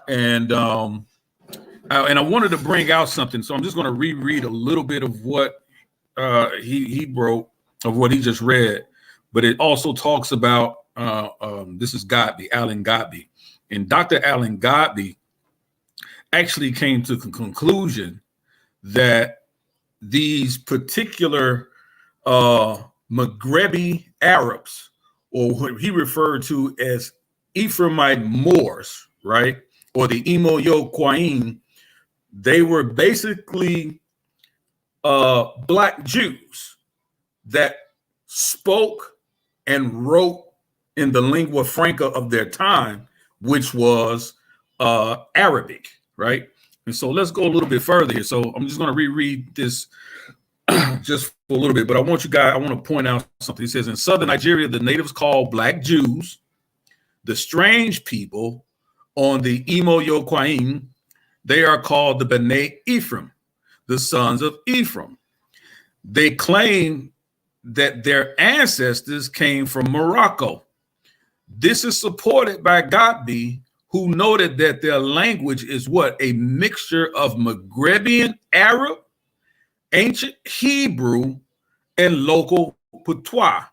And I wanted to bring out something. So I'm just going to reread a little bit of what he wrote, of what he just read. But it also talks about, this is Godby, Alan Godby. And Dr. Alan Godby actually came to the conclusion that these particular Maghrebi Arabs, or what he referred to as Ephraimite Moors, right? Or the Imo Kwaim, they were basically Black Jews that spoke and wrote in the lingua franca of their time, which was Arabic, right? And so let's go a little bit further here. So I'm just going to reread this just for a little bit, but I want to point out something. It says, in southern Nigeria, the natives called Black Jews the strange people. On the Imo Kwaim, they are called the B'nai Ephraim, the sons of Ephraim. They claim that their ancestors came from Morocco. This is supported by Godby, who noted that their language is what? A mixture of Maghrebian Arab, ancient Hebrew, and local patois,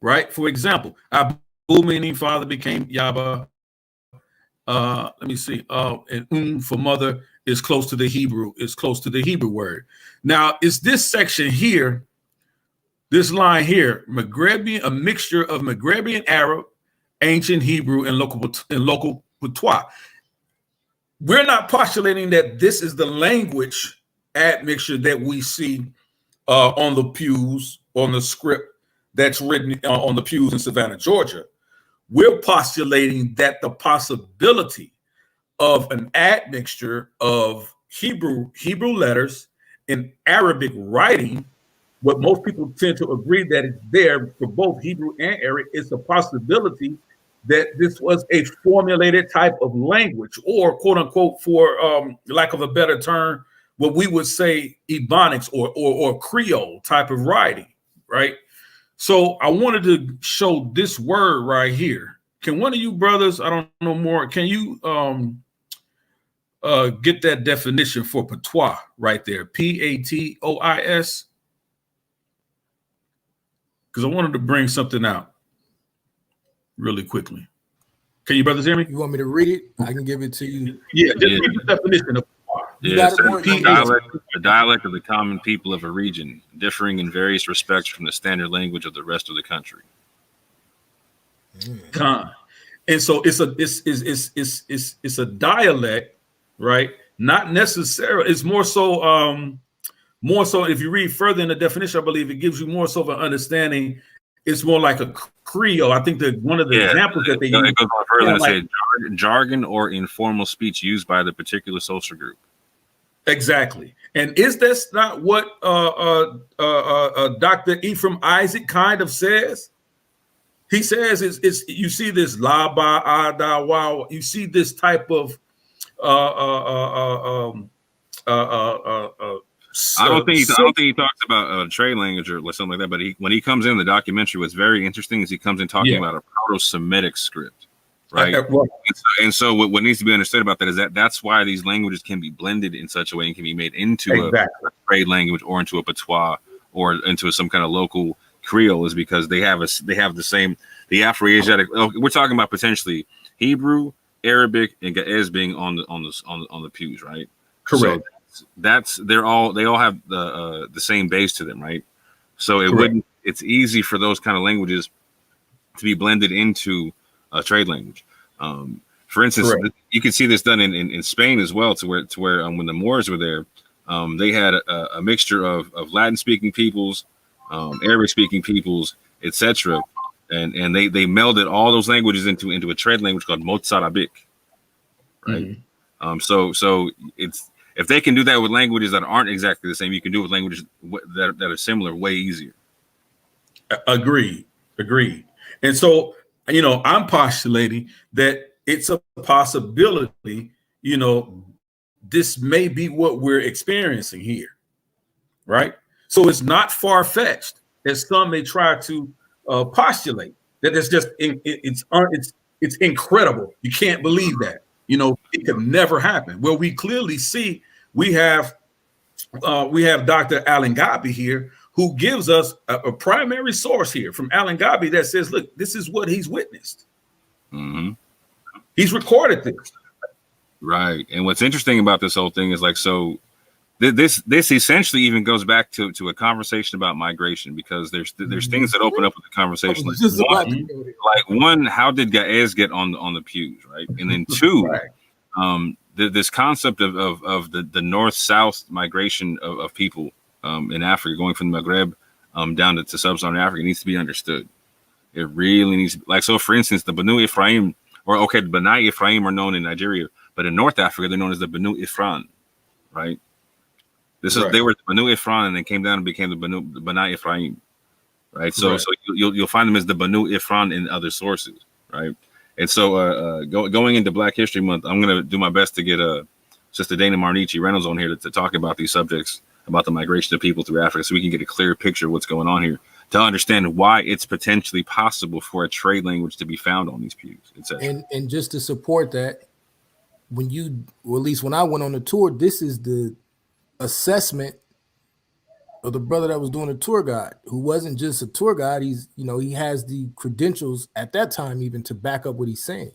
right? For example, Abu meaning father became Yaba. Let me see. And for mother is close to the Hebrew, word. Now, is this section here, this line here, Maghrebian, a mixture of Maghrebian Arab, ancient Hebrew, and local patois. We're not postulating that this is the language admixture that we see on the pews, on the script that's written on the pews in Savannah, Georgia. We're postulating that the possibility of an admixture of Hebrew letters and Arabic writing, what most people tend to agree that it's there for both Hebrew and Arabic, is a possibility that this was a formulated type of language, or quote unquote, for lack of a better term, what we would say Ebonics or Creole type of writing, right? So I wanted to show this word right here. Can one of you brothers, I don't know more, can you get that definition for patois right there? Patois? Because I wanted to bring something out really quickly. Can you brothers hear me? You want me to read it? I can give it to you. Yeah, just read the definition of patois. Yeah, it's a dialect of the common people of a region, differing in various respects from the standard language of the rest of the country. And so it's a dialect, right? Not necessarily. It's more so if you read further in the definition, I believe it gives you more so of an understanding. It's more like a Creole. I think that one of the examples that they use. It goes on further to like, say jargon or informal speech used by the particular social group. Exactly. And is this not what Dr. Ephraim Isaac kind of says? He says it's you see this la ba da wow. You see this type of I don't think he talks about trade language or something like that. But when he comes in the documentary, what's very interesting is he comes in talking about a Proto-Semitic script, right? And so what needs to be understood about that is that's why these languages can be blended in such a way and can be made into a trade language or into a patois or into some kind of local Creole, is because they have the same Afro-Asiatic. We're talking about potentially Hebrew, Arabic, and Ge'ez being on the pews, right? Correct. So they all have the same base to them, right? So it's easy for those kind of languages to be blended into a trade language. For instance, you can see this done in Spain as well, to where when the Moors were there, they had a mixture of Latin speaking peoples, Arabic speaking peoples, etc. And they melded all those languages into a trade language called Mozarabic, right? So it's, if they can do that with languages that aren't exactly the same, you can do it with languages that are similar way easier. Agreed. And so, I'm postulating that it's a possibility, this may be what we're experiencing here, right? So it's not far-fetched, as some may try to postulate, that it's just it's incredible. You can't believe that. It could never happen. Well, we clearly see we have Dr. Alan Gabi here, who gives us a primary source here from Alan Gabi that says, look, this is what he's witnessed. Mm-hmm. He's recorded this. Right. And what's interesting about this whole thing is this essentially even goes back to a conversation about migration, because there's things that open up with the conversation. One, how did Ge'ez get on the pews, right? And then two, this concept of the north-south migration of people in Africa, going from the Maghreb down to sub-Saharan Africa, needs to be understood. It really needs to, so for instance, the Banu Ephraim, the Banai Ephraim are known in Nigeria, but in North Africa, they're known as the Banu Ifran, right? They were the Banu Ifran, and then came down and became the Banai Ephraim, right? So you'll find them as the Banu Ifran in other sources, right? And so going into Black History Month, I'm going to do my best to get Sister Dana Marnichi Reynolds on here to talk about these subjects, about the migration of people through Africa, so we can get a clear picture of what's going on here, to understand why it's potentially possible for a trade language to be found on these pews, etc. And just to support that, at least when I went on the tour, this is the assessment of the brother that was doing the tour guide, who wasn't just a tour guide. He has the credentials at that time even to back up what he's saying.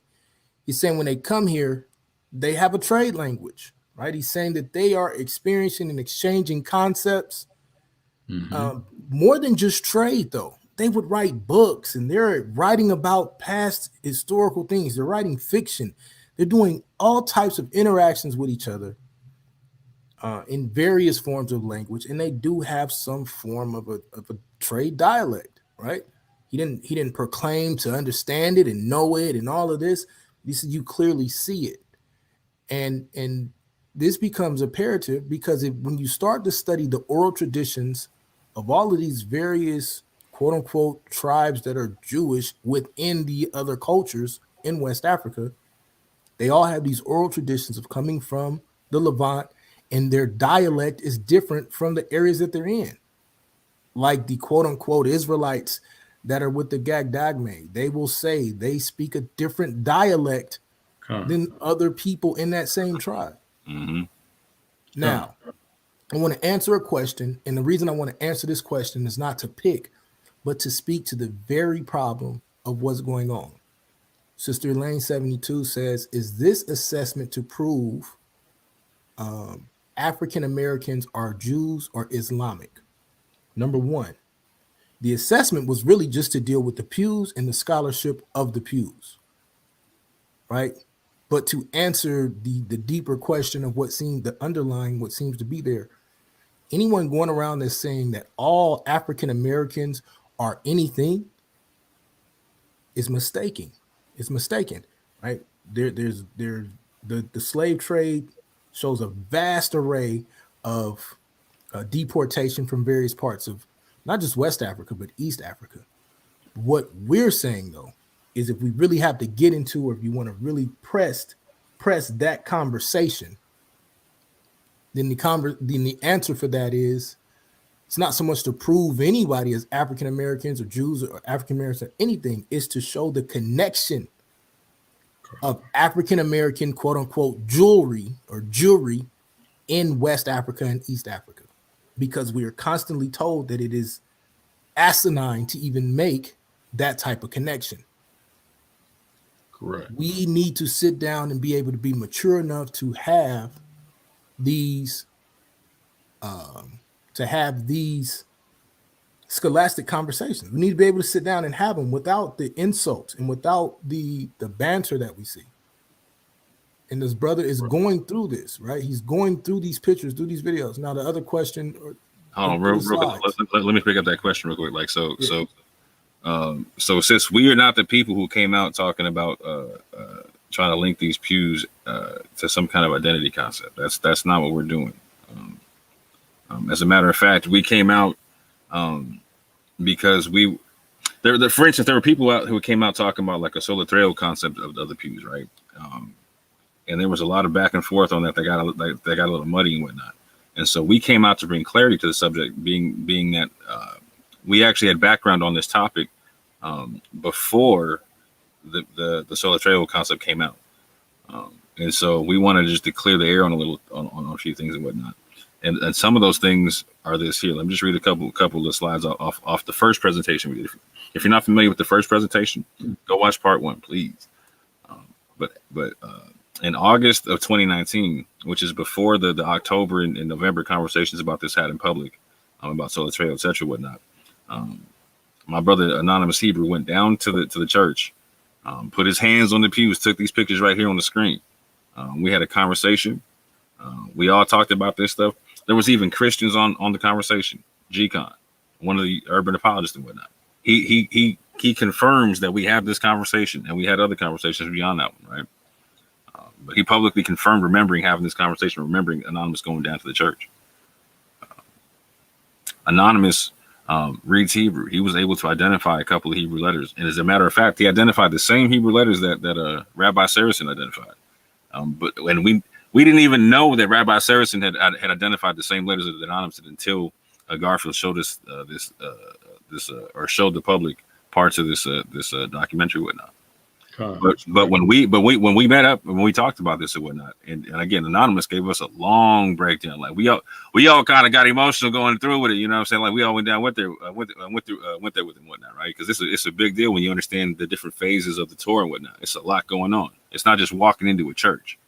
He's saying when they come here, they have a trade language, right? He's saying that they are experiencing and exchanging concepts, more than just trade, though. They would write books, and they're writing about past historical things. They're writing fiction. They're doing all types of interactions with each other in various forms of language, and they do have some form of a trade dialect, right? He didn't proclaim to understand it and know it and all of this. You clearly see it, and this becomes imperative because when you start to study the oral traditions of all of these various quote unquote tribes that are Jewish within the other cultures in West Africa, they all have these oral traditions of coming from the Levant, and their dialect is different from the areas that they're in. Like the quote unquote Israelites that are with the Gagdagme, they will say they speak a different dialect than other people in that same tribe. Now, I want to answer a question, and the reason I want to answer this question is not to pick, but to speak to the very problem of what's going on. Sister Elaine 72 says, is this assessment to prove African Americans are Jews or Islamic? Number one, the assessment was really just to deal with the pews and the scholarship of the pews, right? But to answer the deeper question of what seems to be there, anyone going around that's saying that all African Americans are anything, is mistaken. It's mistaken, right? The slave trade shows a vast array of deportation from various parts of not just West Africa but East Africa. What we're saying though is if we really have to get into, or if you want to really press that conversation, then the answer for that is it's not so much to prove anybody as African Americans or Jews or African Americans or anything, it's to show the connection of African American quote unquote jewelry in West Africa and East Africa, because we are constantly told that it is asinine to even make that type of connection. Correct. We need to sit down and be able to be mature enough to have these scholastic conversations. We need to be able to sit down and have them without the insults and without the banter that we see. And this brother is going through this, right? He's going through these pictures, through these videos. Now, the other question, hold on, real quick. Let me pick up that question real quick. Like, so since we are not the people who came out talking about trying to link these pews to some kind of identity concept, that's not what we're doing. As a matter of fact, we came out because for instance, there were people out who came out talking about like a sola trail concept of the pews, right? And there was a lot of back and forth on that. They got a little muddy and whatnot. And so we came out to bring clarity to the subject, being that we actually had background on this topic before the sola trail concept came out. And so we wanted just to clear the air on a few things and whatnot. And some of those things are this here. Let me just read a couple of the slides off the first presentation we did. If you're not familiar with the first presentation, go watch part 1, please. But in August of 2019, which is before the October and November conversations about this had in public, about sola trail, etc., whatnot. My brother Anonymous Hebrew went down to the church, put his hands on the pews, took these pictures right here on the screen. We had a conversation. We all talked about this stuff. There was even Christians on the conversation. G-Con, one of the urban apologists and whatnot. He confirms that we have this conversation, and we had other conversations beyond that one, right? But he publicly confirmed remembering having this conversation, remembering Anonymous going down to the church. Anonymous reads Hebrew. He was able to identify a couple of Hebrew letters. And as a matter of fact, he identified the same Hebrew letters that Rabbi Saracen identified. But when we didn't even know that Rabbi Saracen had identified the same letters that Anonymous did until Garfield showed us or showed the public parts of this documentary and whatnot. But when we met up and when we talked about this and whatnot, and again, Anonymous gave us a long breakdown. Like we all kind of got emotional going through with it. You know what I'm saying? Like we all went there with him and whatnot, right? Because it's a big deal when you understand the different phases of the Torah and whatnot. It's a lot going on. It's not just walking into a church.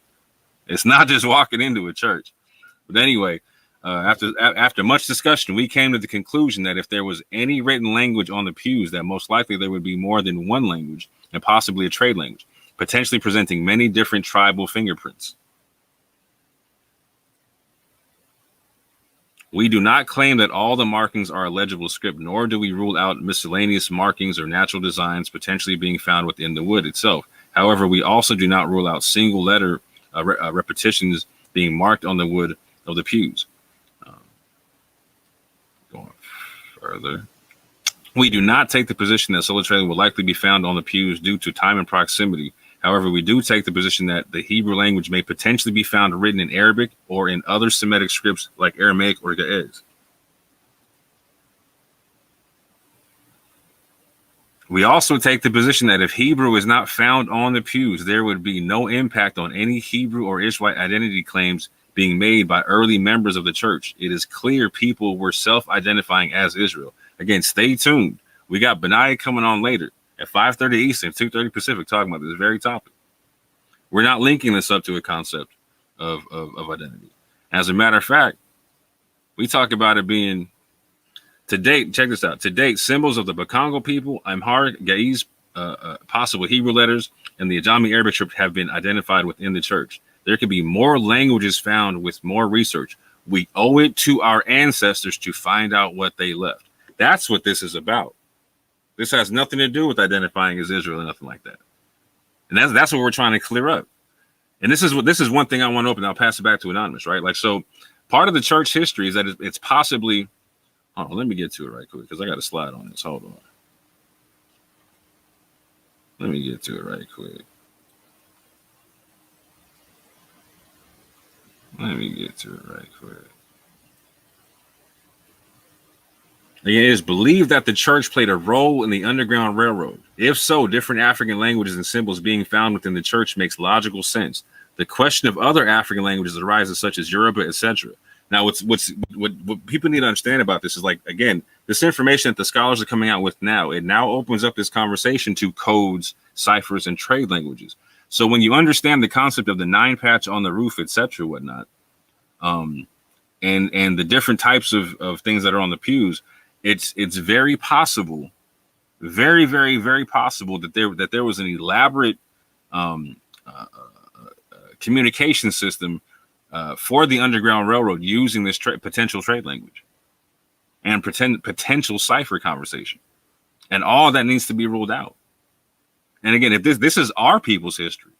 But anyway, after much discussion, we came to the conclusion that if there was any written language on the pews, that most likely there would be more than one language and possibly a trade language, potentially presenting many different tribal fingerprints. We do not claim that all the markings are a legible script, nor do we rule out miscellaneous markings or natural designs potentially being found within the wood itself. However, we also do not rule out single letter repetitions being marked on the wood of the pews. Going further, we do not take the position that sola trail will likely be found on the pews due to time and proximity. However, we do take the position that the Hebrew language may potentially be found written in Arabic or in other Semitic scripts like Aramaic or Ge'ez. We also take the position that if Hebrew is not found on the pews, there would be no impact on any Hebrew or Israelite identity claims being made by early members of the church. It is clear people were self-identifying as Israel. Again, stay tuned. We got Benaiah coming on later at 5:30 Eastern, 2:30 Pacific, talking about this very topic. We're not linking this up to a concept of identity. As a matter of fact, we talk about it being, to date, check this out, to date, symbols of the Bakongo people, Amharic, Ge'ez, possible Hebrew letters, and the Ajami Arabic script have been identified within the church. There could be more languages found with more research. We owe it to our ancestors to find out what they left. That's what this is about. This has nothing to do with identifying as Israel or nothing like that. And that's what we're trying to clear up. And this is one thing I want to open. I'll pass it back to Anonymous, right? Like, so part of the church history is that it's possibly. Oh, let me get to it right quick because I got a slide on this. Hold on. Let me get to it right quick. It is believed that the church played a role in the Underground Railroad. If so, different African languages and symbols being found within the church makes logical sense. The question of other African languages arises, such as Yoruba, etc. Now, what people need to understand about this is, like, again, this information that the scholars are coming out with now, it now opens up this conversation to codes, ciphers, and trade languages. So when you understand the concept of the 9 patch on the roof, etc., whatnot, and the different types of things that are on the pews, it's very possible, very, very, very possible that there was an elaborate communication system for the Underground Railroad using this potential trade language and potential cipher conversation, and all that needs to be ruled out. And again, if this is our people's history,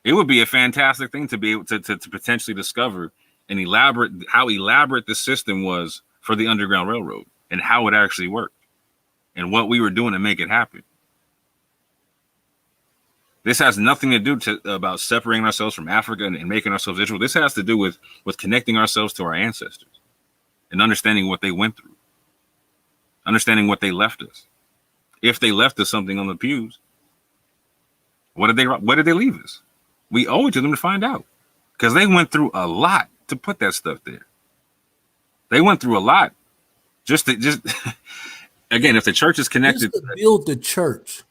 it would be a fantastic thing to be able to potentially discover how elaborate the system was for the Underground Railroad and how it actually worked and what we were doing to make it happen. This has nothing to do about separating ourselves from Africa and making ourselves Israel. This has to do with connecting ourselves to our ancestors and understanding what they went through, understanding what they left us. If they left us something on the pews, what did they leave us? We owe it to them to find out, because they went through a lot to put that stuff there. They went through a lot just again, if the church is connected to build the church.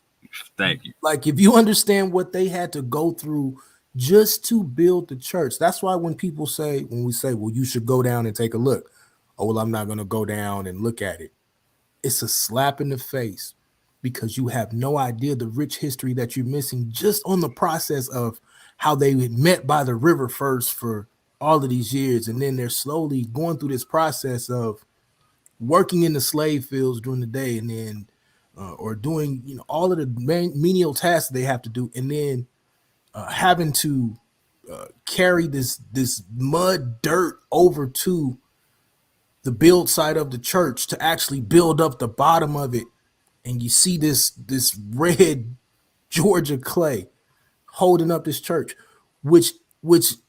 Thank you. Like, if you understand what they had to go through just to build the church, that's why when we say, well, you should go down and take a look. Oh, well, I'm not going to go down and look at it. It's a slap in the face, because you have no idea the rich history that you're missing just on the process of how they met by the river first for all of these years. And then they're slowly going through this process of working in the slave fields during the day, and then or doing all of the menial tasks they have to do, and then having to carry this mud dirt over to the build site of the church to actually build up the bottom of it. And you see this red Georgia clay holding up this church, which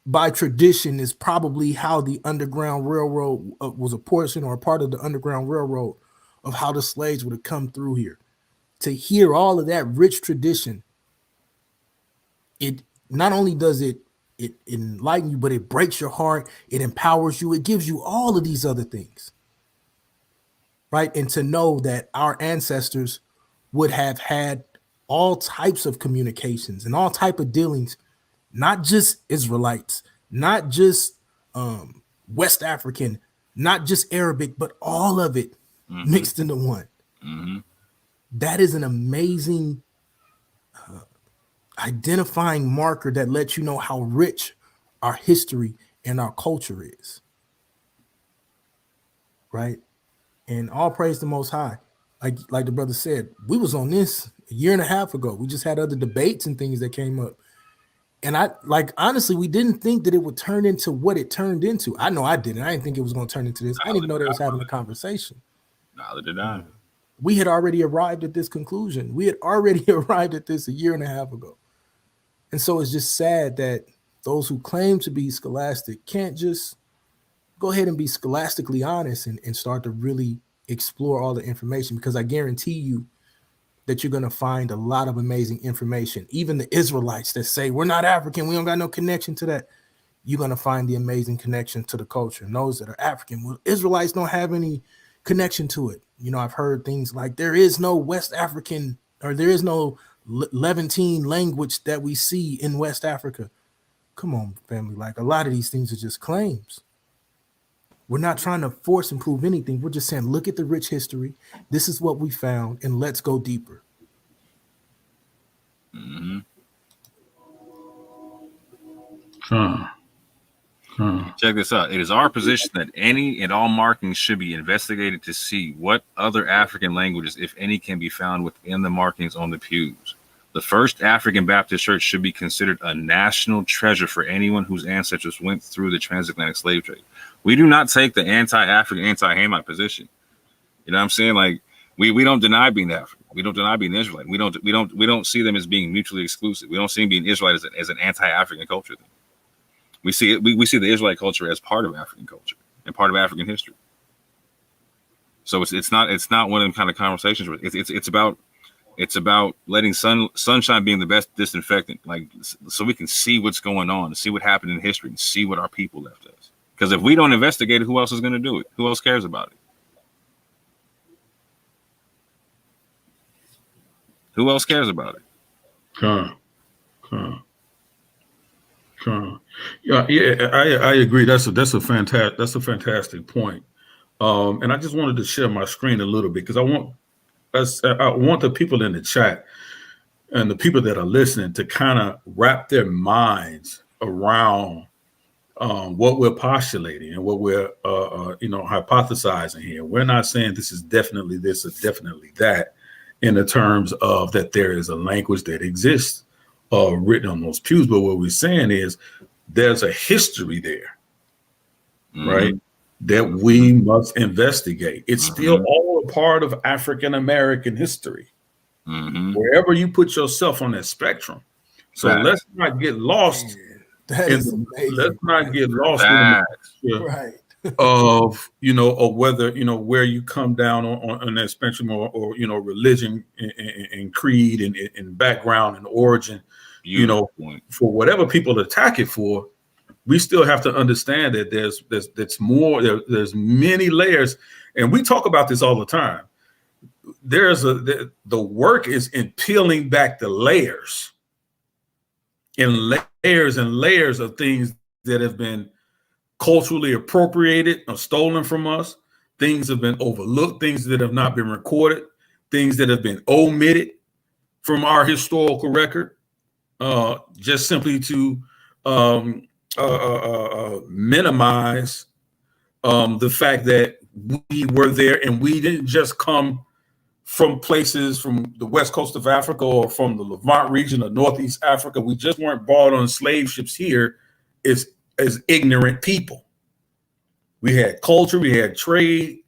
by tradition is probably how the Underground Railroad was a portion or a part of the Underground Railroad of how the slaves would have come through here. To hear all of that rich tradition, it not only does it enlighten you, but it breaks your heart, it empowers you, it gives you all of these other things, right? And to know that our ancestors would have had all types of communications and all type of dealings, not just Israelites, not just West African, not just Arabic, but all of it mixed into one. Mm-hmm. That is an amazing identifying marker that lets you know how rich our history and our culture is, right? And all praise the Most High. Like the brother said, we was on this a year and a half ago. We just had other debates and things that came up. And honestly, we didn't think that it would turn into what it turned into. I know I didn't. I didn't think it was going to turn into this. I didn't even know they was having a conversation. Neither did I. We had already arrived at this conclusion. We had already arrived at this a year and a half ago. And so it's just sad that those who claim to be scholastic can't just go ahead and be scholastically honest and start to really explore all the information, because I guarantee you that you're going to find a lot of amazing information. Even the Israelites that say we're not African, we don't got no connection to that, you're going to find the amazing connection to the culture. And those that are African, well, Israelites don't have any connection to it. I've heard things like there is no West African, or there is no Levantine language that we see in West Africa. Come on, family. Like, a lot of these things are just claims. We're not trying to force and prove anything. We're just saying, look at the rich history. This is what we found, and let's go deeper. Mm-hmm. Huh. Check this out. It is our position that any and all markings should be investigated to see what other African languages, if any, can be found within the markings on the pews. The First African Baptist Church should be considered a national treasure for anyone whose ancestors went through the transatlantic slave trade. We do not take the anti-African, anti-Hamite position. You know what I'm saying? Like we don't deny being African. We don't deny being Israelite. We don't see them as being mutually exclusive. We don't see being Israelite as an anti-African culture thing. We see it. We see the Israelite culture as part of African culture and part of African history. So it's not one of them kind of conversations. It's about letting sunshine being the best disinfectant, like so we can see what's going on, see what happened in history, and see what our people left us. Because if we don't investigate it, who else is going to do it? Who else cares about it? Who else cares about it? Yeah, I agree. That's a fantastic point. And I just wanted to share my screen a little bit because I want the people in the chat and the people that are listening to kind of wrap their minds around what we're postulating and what we're hypothesizing here. We're not saying this is definitely this or definitely that in the terms of that there is a language that exists written on those pews, but what we're saying is there's a history there, right? That we must investigate. It's still all a part of African American history, wherever you put yourself on that spectrum. So let's not get lost. Let's not get lost in the of or whether where you come down on that spectrum or religion and creed and background and origin. For whatever people attack it for, we still have to understand that there's more. There's many layers, and we talk about this all the time. The work is in peeling back the layers, and layers of things that have been culturally appropriated or stolen from us. Things have been overlooked. Things that have not been recorded. Things that have been omitted from our historical record. Just simply to minimize the fact that we were there and we didn't just come from places from the west coast of Africa or from the Levant region of Northeast Africa. We just weren't bought on slave ships here as ignorant people. We had culture, we had trade,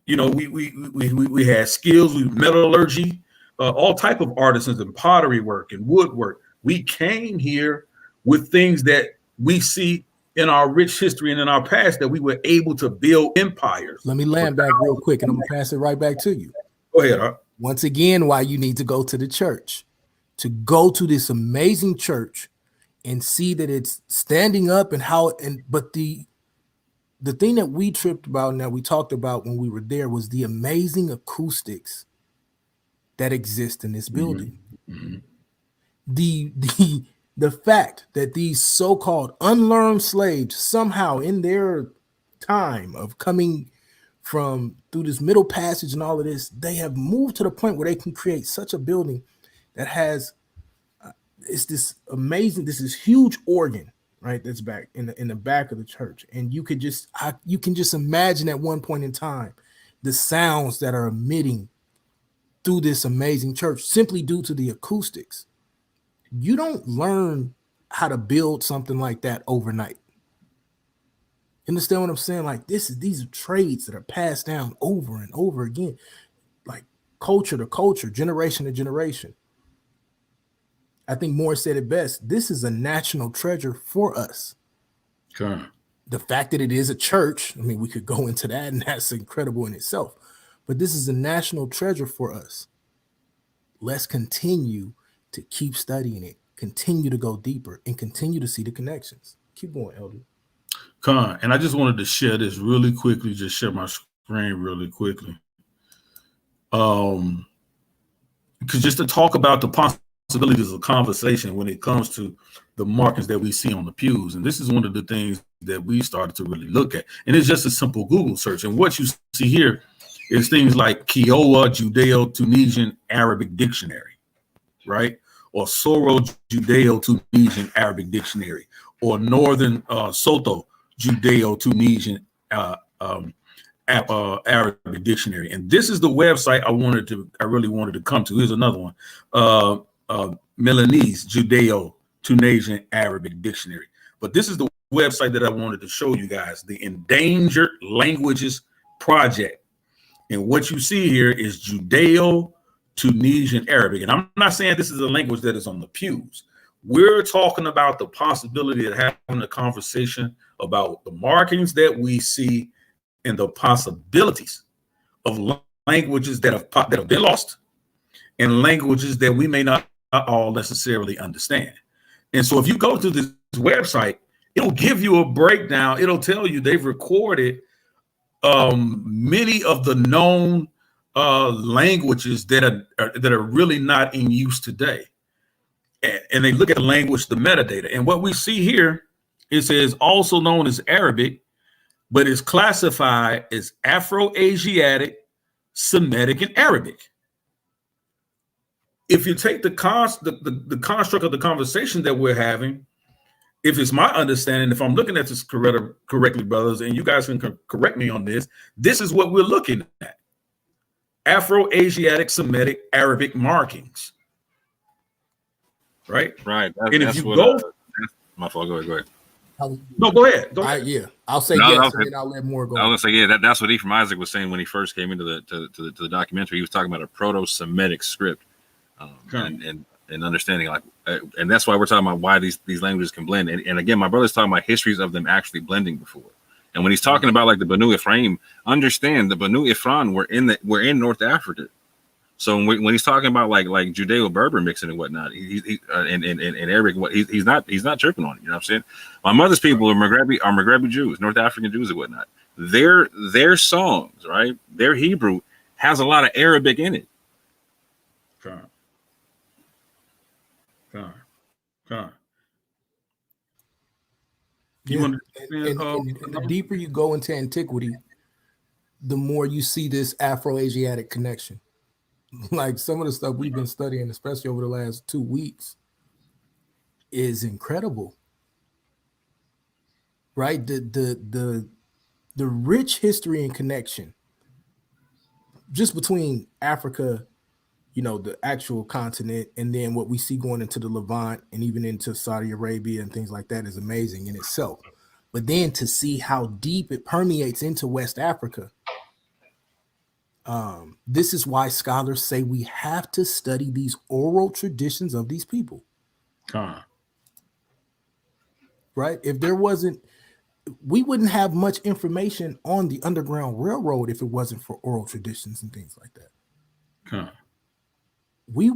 we had skills, metallurgy, all type of artisans and pottery work and woodwork. We came here with things that we see in our rich history and in our past that we were able to build empires. Let me land back real quick and I'm gonna pass it right back to you. Go ahead. Huh? Once again, why you need to go to the church, to go to this amazing church and see that it's standing up but the thing that we tripped about and that we talked about when we were there was the amazing acoustics that exist in this building. The fact that these so-called unlearned slaves somehow in their time of coming from through this middle passage and all of this, they have moved to the point where they can create such a building that has it's this huge organ, right? That's back in the back of the church. And you can just imagine at one point in time the sounds that are emitting through this amazing church simply due to the acoustics. You don't learn how to build something like that overnight. You understand what I'm saying? Like these are trades that are passed down over and over again, like culture to culture, generation to generation. I think Moore said it best. This is a national treasure for us. Okay. The fact that it is a church, I mean, we could go into that and that's incredible in itself, but this is a national treasure for us. Let's continue to keep studying it, continue to go deeper, and continue to see the connections. Keep going, Elder. And I just wanted to share this really quickly, just share my screen really quickly. Because just to talk about the possibilities of conversation when it comes to the markings that we see on the pews. And this is one of the things that we started to really look at. And it's just a simple Google search. And what you see here is things like Kiowa Judeo-Tunisian Arabic Dictionary, right? Or Soro Judeo-Tunisian Arabic Dictionary, or Northern Soto Judeo-Tunisian Arabic dictionary, and this is the website I really wanted to come to. Here's another one, Milanese Judeo-Tunisian Arabic dictionary. But this is the website that I wanted to show you guys, the Endangered Languages Project. And what you see here is Judeo-Tunisian Arabic. And I'm not saying this is a language that is on the pews. We're talking about the possibility of having a conversation about the markings that we see and the possibilities of languages that have been lost and languages that we may not all necessarily understand. And so if you go to this website, it'll give you a breakdown. It'll tell you they've recorded many of the known languages that are really not in use today. And they look at the language, the metadata. And what we see here, it says also known as Arabic, but is classified as Afro-Asiatic, Semitic, and Arabic. If you take the construct of the conversation that we're having, if it's my understanding, if I'm looking at this correctly, brothers, and you guys can correct me on this, this is what we're looking at. Afro-Asiatic, Semitic, Arabic markings. Right? Right. And if you go... my fault. Go ahead. No, go ahead. Yeah, I'll say yes, and then I'll let more go. I was gonna say, yeah, that's what Ephraim Isaac was saying when he first came into the documentary. He was talking about a Proto-Semitic script, and understanding and that's why we're talking about why these languages can blend. And again, my brother's talking about histories of them actually blending before. And when he's talking about like the Banu Ephraim, understand the Banu Ephraim were in North Africa. So when he's talking about like Judeo-Berber mixing and whatnot, and Arabic, he's not tripping on it. You know what I'm saying? My mother's people are Maghrebi Jews, North African Jews and whatnot. Their songs, right? Their Hebrew has a lot of Arabic in it. And the deeper you go into antiquity, the more you see this Afro-Asiatic connection. Like some of the stuff we've been studying, especially over the last 2 weeks, is incredible. Right? The rich history and connection just between Africa, the actual continent, and then what we see going into the Levant and even into Saudi Arabia and things like that is amazing in itself. But then to see how deep it permeates into West Africa, this is why scholars say we have to study these oral traditions of these people. Right? If there wasn't, we wouldn't have much information on the Underground Railroad if it wasn't for oral traditions and things like that. We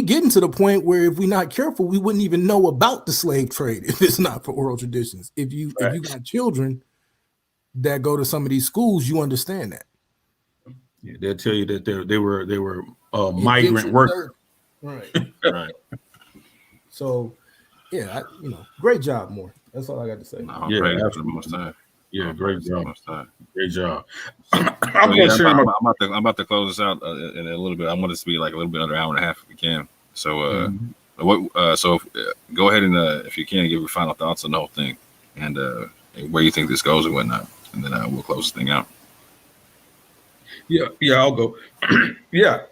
getting to the point where if we're not careful, we wouldn't even know about the slave trade if it's not for oral traditions. If you got children that go to some of these schools, you understand that. Yeah, they'll tell you that they were migrant workers. Right. Right. So, yeah, great job, Moore. That's all I got to say. Yeah, absolutely. Yeah, great job. Great job. I'm about to close this out in a little bit. I want this to be like a little bit under an hour and a half if we can. So, go ahead and if you can, give your final thoughts on the whole thing and where you think this goes and whatnot, and then we'll close the thing out. Yeah, I'll go. Yeah,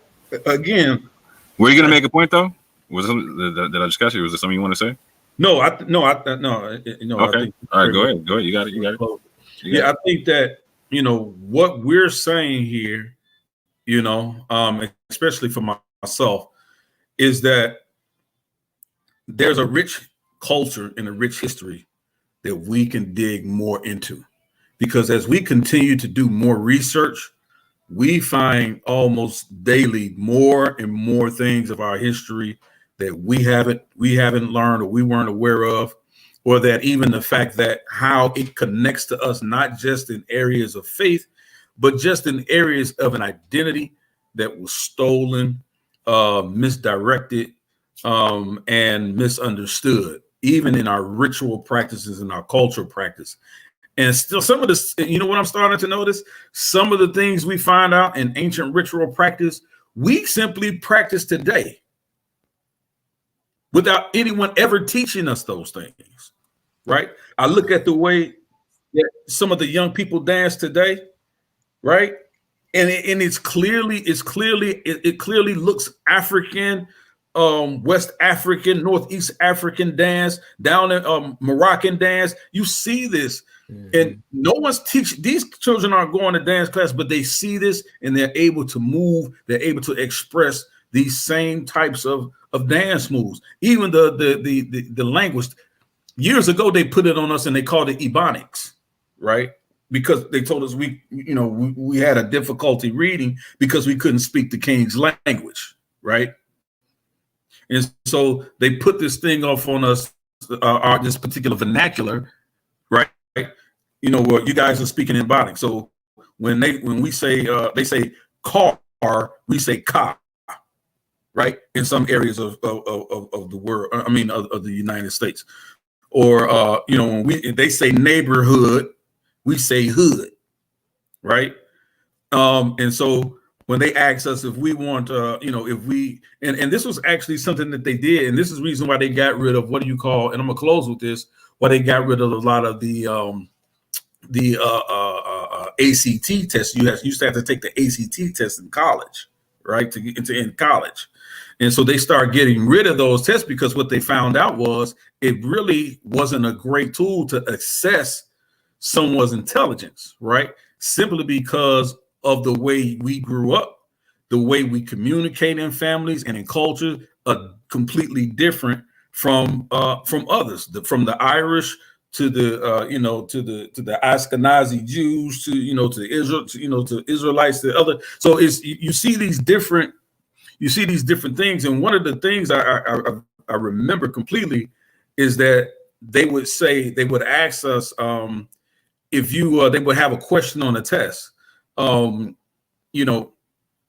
again. Were you gonna make a point though? Was did I discuss it? Was there something you want to say? No. Okay. All right, go ahead. You got it. I think that what we're saying here, especially for myself, is that there's a rich culture and a rich history that we can dig more into, because as we continue to do more research, we find almost daily more and more things of our history that we haven't learned or we weren't aware of, or that even the fact that how it connects to us, not just in areas of faith, but just in areas of an identity that was stolen, misdirected, and misunderstood, even in our ritual practices and our cultural practice. And still some of this, what I'm starting to notice? Some of the things we find out in ancient ritual practice, we simply practice today without anyone ever teaching us those things. right? I look at the way that some of the young people dance today, right? And it clearly looks African, West African, Northeast African dance, down in Moroccan dance. You see this, and no one's teaching. These children aren't going to dance class, but they see this and they're able to move. They're able to express these same types of dance moves. Even the language. Years ago, they put it on us and they called it Ebonics, right? Because they told us we had a difficulty reading because we couldn't speak the King's language, right? And so they put this thing off on us, this particular vernacular, right? What you guys are speaking in Ebonics. So when we say they say car, we say car, right? In some areas of the world, I mean of the United States. Or when they say neighborhood, we say hood, right? And so when they ask us if we want, if we, and this was actually something that they did, and this is the reason why they got rid of what do you call, and I'm gonna close with this, why they got rid of a lot of the ACT test. You used to have to take the ACT test in college, right? To get into in college. And so they started getting rid of those tests because what they found out was it really wasn't a great tool to assess someone's intelligence, right? Simply because of the way we grew up, the way we communicate in families and in culture are completely different from others, from the Irish to the to the Ashkenazi Jews to Israel, to Israelites, to other. So you see these different things, and one of the things I remember completely is that they would ask us if they would have a question on the test.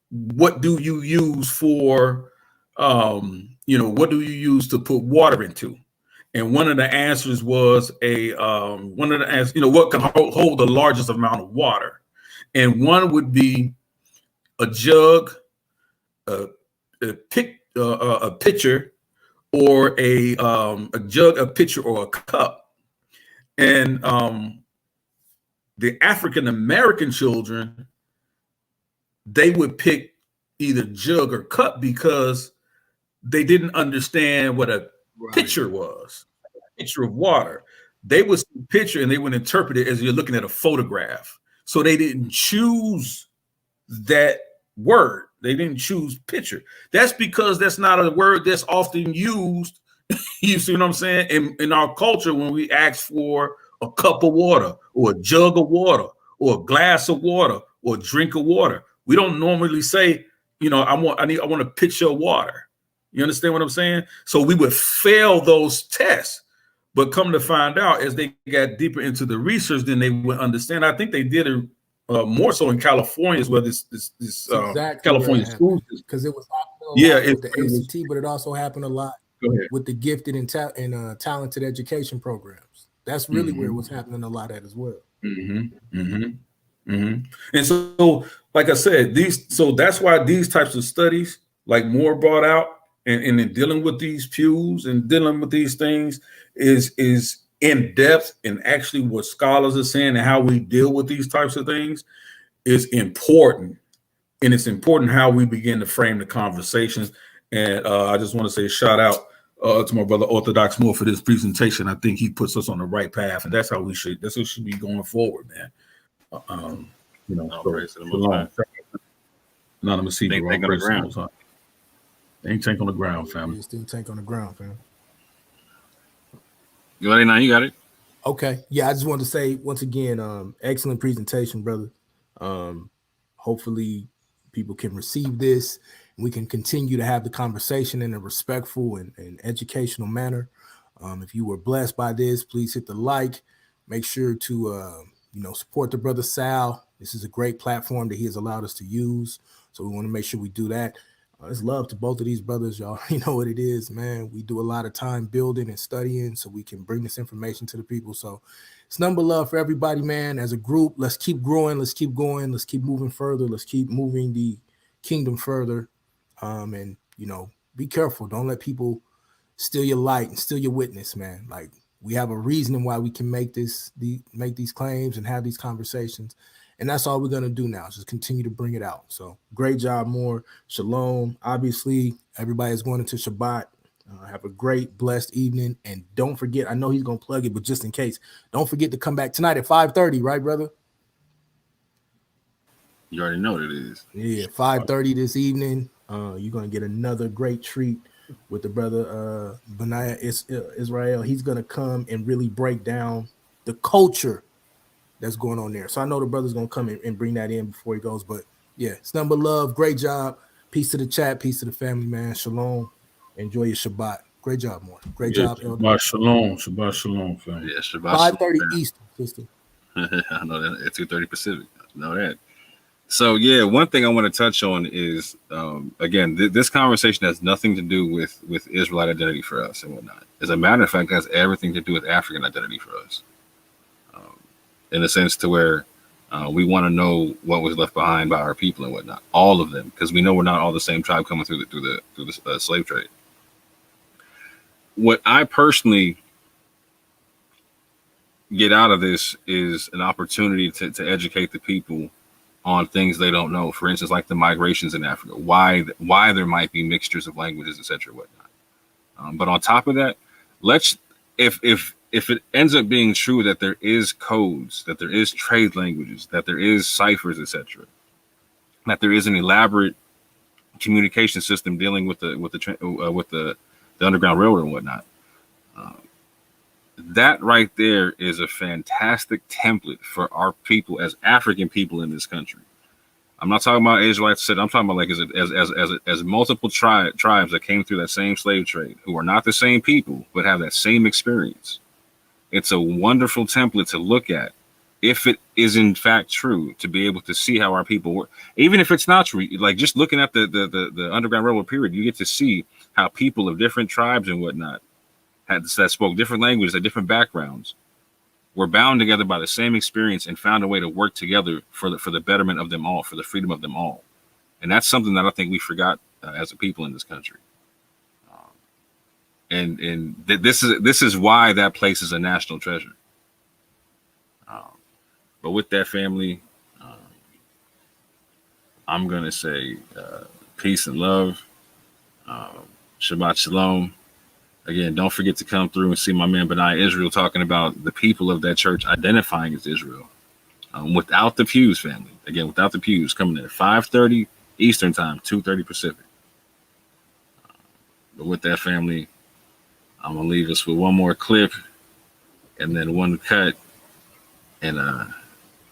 What do you use for what do you use to put water into? And one of the answers was what can hold the largest amount of water, and one would be a jug, a pitcher, or a jug, a pitcher, or a cup. And the African American children, they would pick either jug or cup because they didn't understand what a pitcher was, a pitcher of water. They would see a pitcher and they would interpret it as you're looking at a photograph. So they didn't choose that word. They didn't choose pitcher. That's because that's not a word that's often used. You see what I'm saying? In our culture, when we ask for a cup of water or a jug of water or a glass of water or a drink of water, we don't normally say, I want a pitcher of water. You understand what I'm saying? So we would fail those tests. But come to find out, as they got deeper into the research, then they would understand. I think they did it more so in California, as well. This exactly California school system, because it was with the ACT, but it also happened a lot Go with the gifted and talented education programs. That's really where it was happening a lot at as well. And so, like I said, that's why these types of studies, like Moore brought out, and in dealing with these pews and dealing with these things, is in depth, and actually what scholars are saying and how we deal with these types of things is important. And it's important how we begin to frame the conversations. And I just want to say a shout out to my brother Orthodox Moor for this presentation. I think he puts us on the right path, and that's how we should be going forward, man. Praise to the Most High. Anonymous Think on the ground. Think tank on the ground, family. Think tank on the ground, fam. You got it. Okay. Yeah, I just wanted to say once again, excellent presentation, brother. Hopefully people can receive this and we can continue to have the conversation in a respectful and educational manner. If you were blessed by this, please hit the like. Make sure to support the brother Sal. This is a great platform that he has allowed us to use. So we want to make sure we do that. It's love to both of these brothers. Y'all already know what it is, man. We do a lot of time building and studying so we can bring this information to the people. So it's number love for everybody, man. As a group, let's keep growing. Let's keep going. Let's keep moving further. Let's keep moving the kingdom further. And, be careful. Don't let people steal your light and steal your witness, man. Like, We have a reason why we can make these claims and have these conversations. And that's all we're going to do now, is just continue to bring it out. So great job, Moore. Shalom. Obviously, everybody is going into Shabbat. Have a great, blessed evening. And don't forget, I know he's going to plug it, but just in case, don't forget to come back tonight at 5:30, right, brother? You already know what it is. Yeah, 5:30 this evening. You're going to get another great treat with the brother Benaiah Israel. He's going to come and really break down the culture that's going on there. So I know the brother's going to come and bring that in before he goes. But yeah, it's nothing but love. Great job. Peace to the chat. Peace to the family, man. Shalom. Enjoy your Shabbat. Great job, Moore. Great job, Elder. Shabbat shalom. Shabbat shalom, family. Yeah, Shabbat 5:30 shalom. Eastern, sister. I know that at 2:30 Pacific. I know that. So yeah, one thing I want to touch on is again, this conversation has nothing to do with Israelite identity for us and whatnot. As a matter of fact, it has everything to do with African identity for us, in a sense to where we want to know what was left behind by our people and whatnot, all of them, because we know we're not all the same tribe coming through the slave trade. What I personally get out of this is an opportunity to educate the people on things they don't know. For instance, like the migrations in Africa, why there might be mixtures of languages, etc., whatnot. But on top of that, if it ends up being true that there is codes, that there is trade languages, that there is ciphers, etc., that there is an elaborate communication system dealing with the Underground Railroad and whatnot, that right there is a fantastic template for our people as African people in this country. I'm not talking about Israelites. I'm talking about like as multiple tribes that came through that same slave trade, who are not the same people but have that same experience. It's a wonderful template to look at if it is in fact true, to be able to see how our people work. Even if it's not true, like just looking at the Underground Railroad period, you get to see how people of different tribes and whatnot that spoke different languages, had different backgrounds, were bound together by the same experience and found a way to work together for the betterment of them all, for the freedom of them all. And that's something that I think we forgot as a people in this country. This is why that place is a national treasure. But with that, family, I'm gonna say peace and love. Shabbat shalom. Again, don't forget to come through and see my man Benaiah Israel talking about the people of that church identifying as Israel. Without the Pews, family. Again, without the Pews, coming in at 5:30 Eastern time, 2:30 Pacific. But with that, family, I'm gonna leave us with one more clip and then one cut. And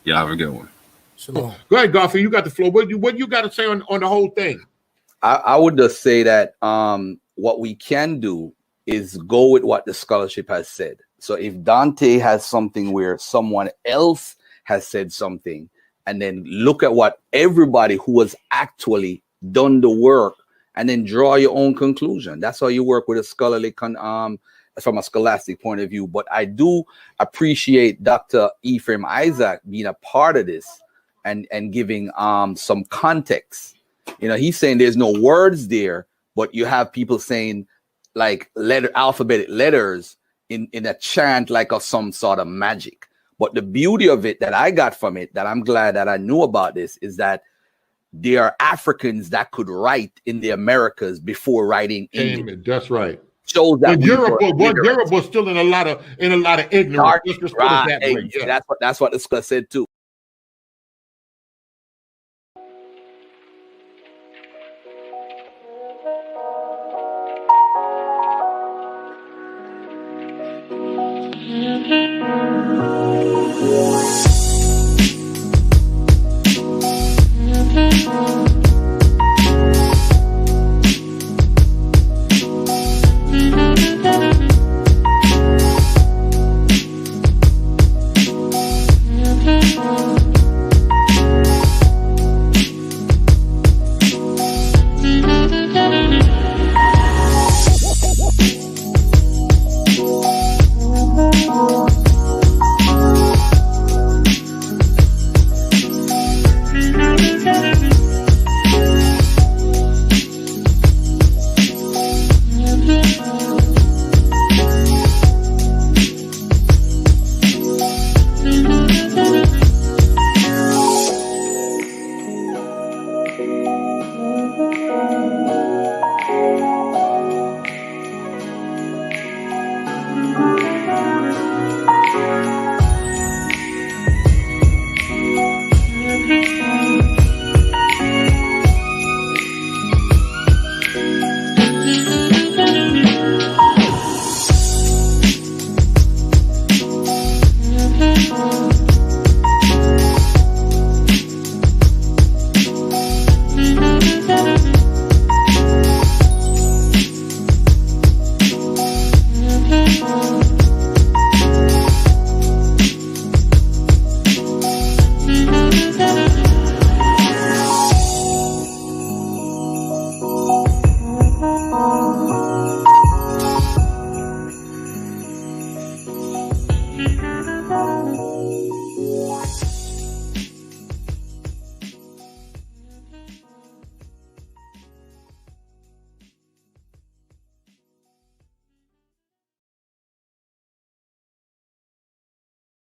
y'all have a good one. Shalom. Go ahead, Garfield. You got the floor. What you got to say on the whole thing? I would just say that what we can do is go with what the scholarship has said. So if Dante has something where someone else has said something, and then look at what everybody who has actually done the work, and then draw your own conclusion. That's how you work with a scholarly from a scholastic point of view. But I do appreciate Dr. Ephraim Isaac being a part of this and giving some context. You know, he's saying there's no words there, but you have people saying like alphabetic letters in a chant like of some sort of magic. But the beauty of it that I got from it, that I'm glad that I knew about this, is that there are Africans that could write in the Americas before writing English. That's right. Shows that Europe was still in a lot of ignorance. Just put it that way. Yeah. That's what the scholar said too.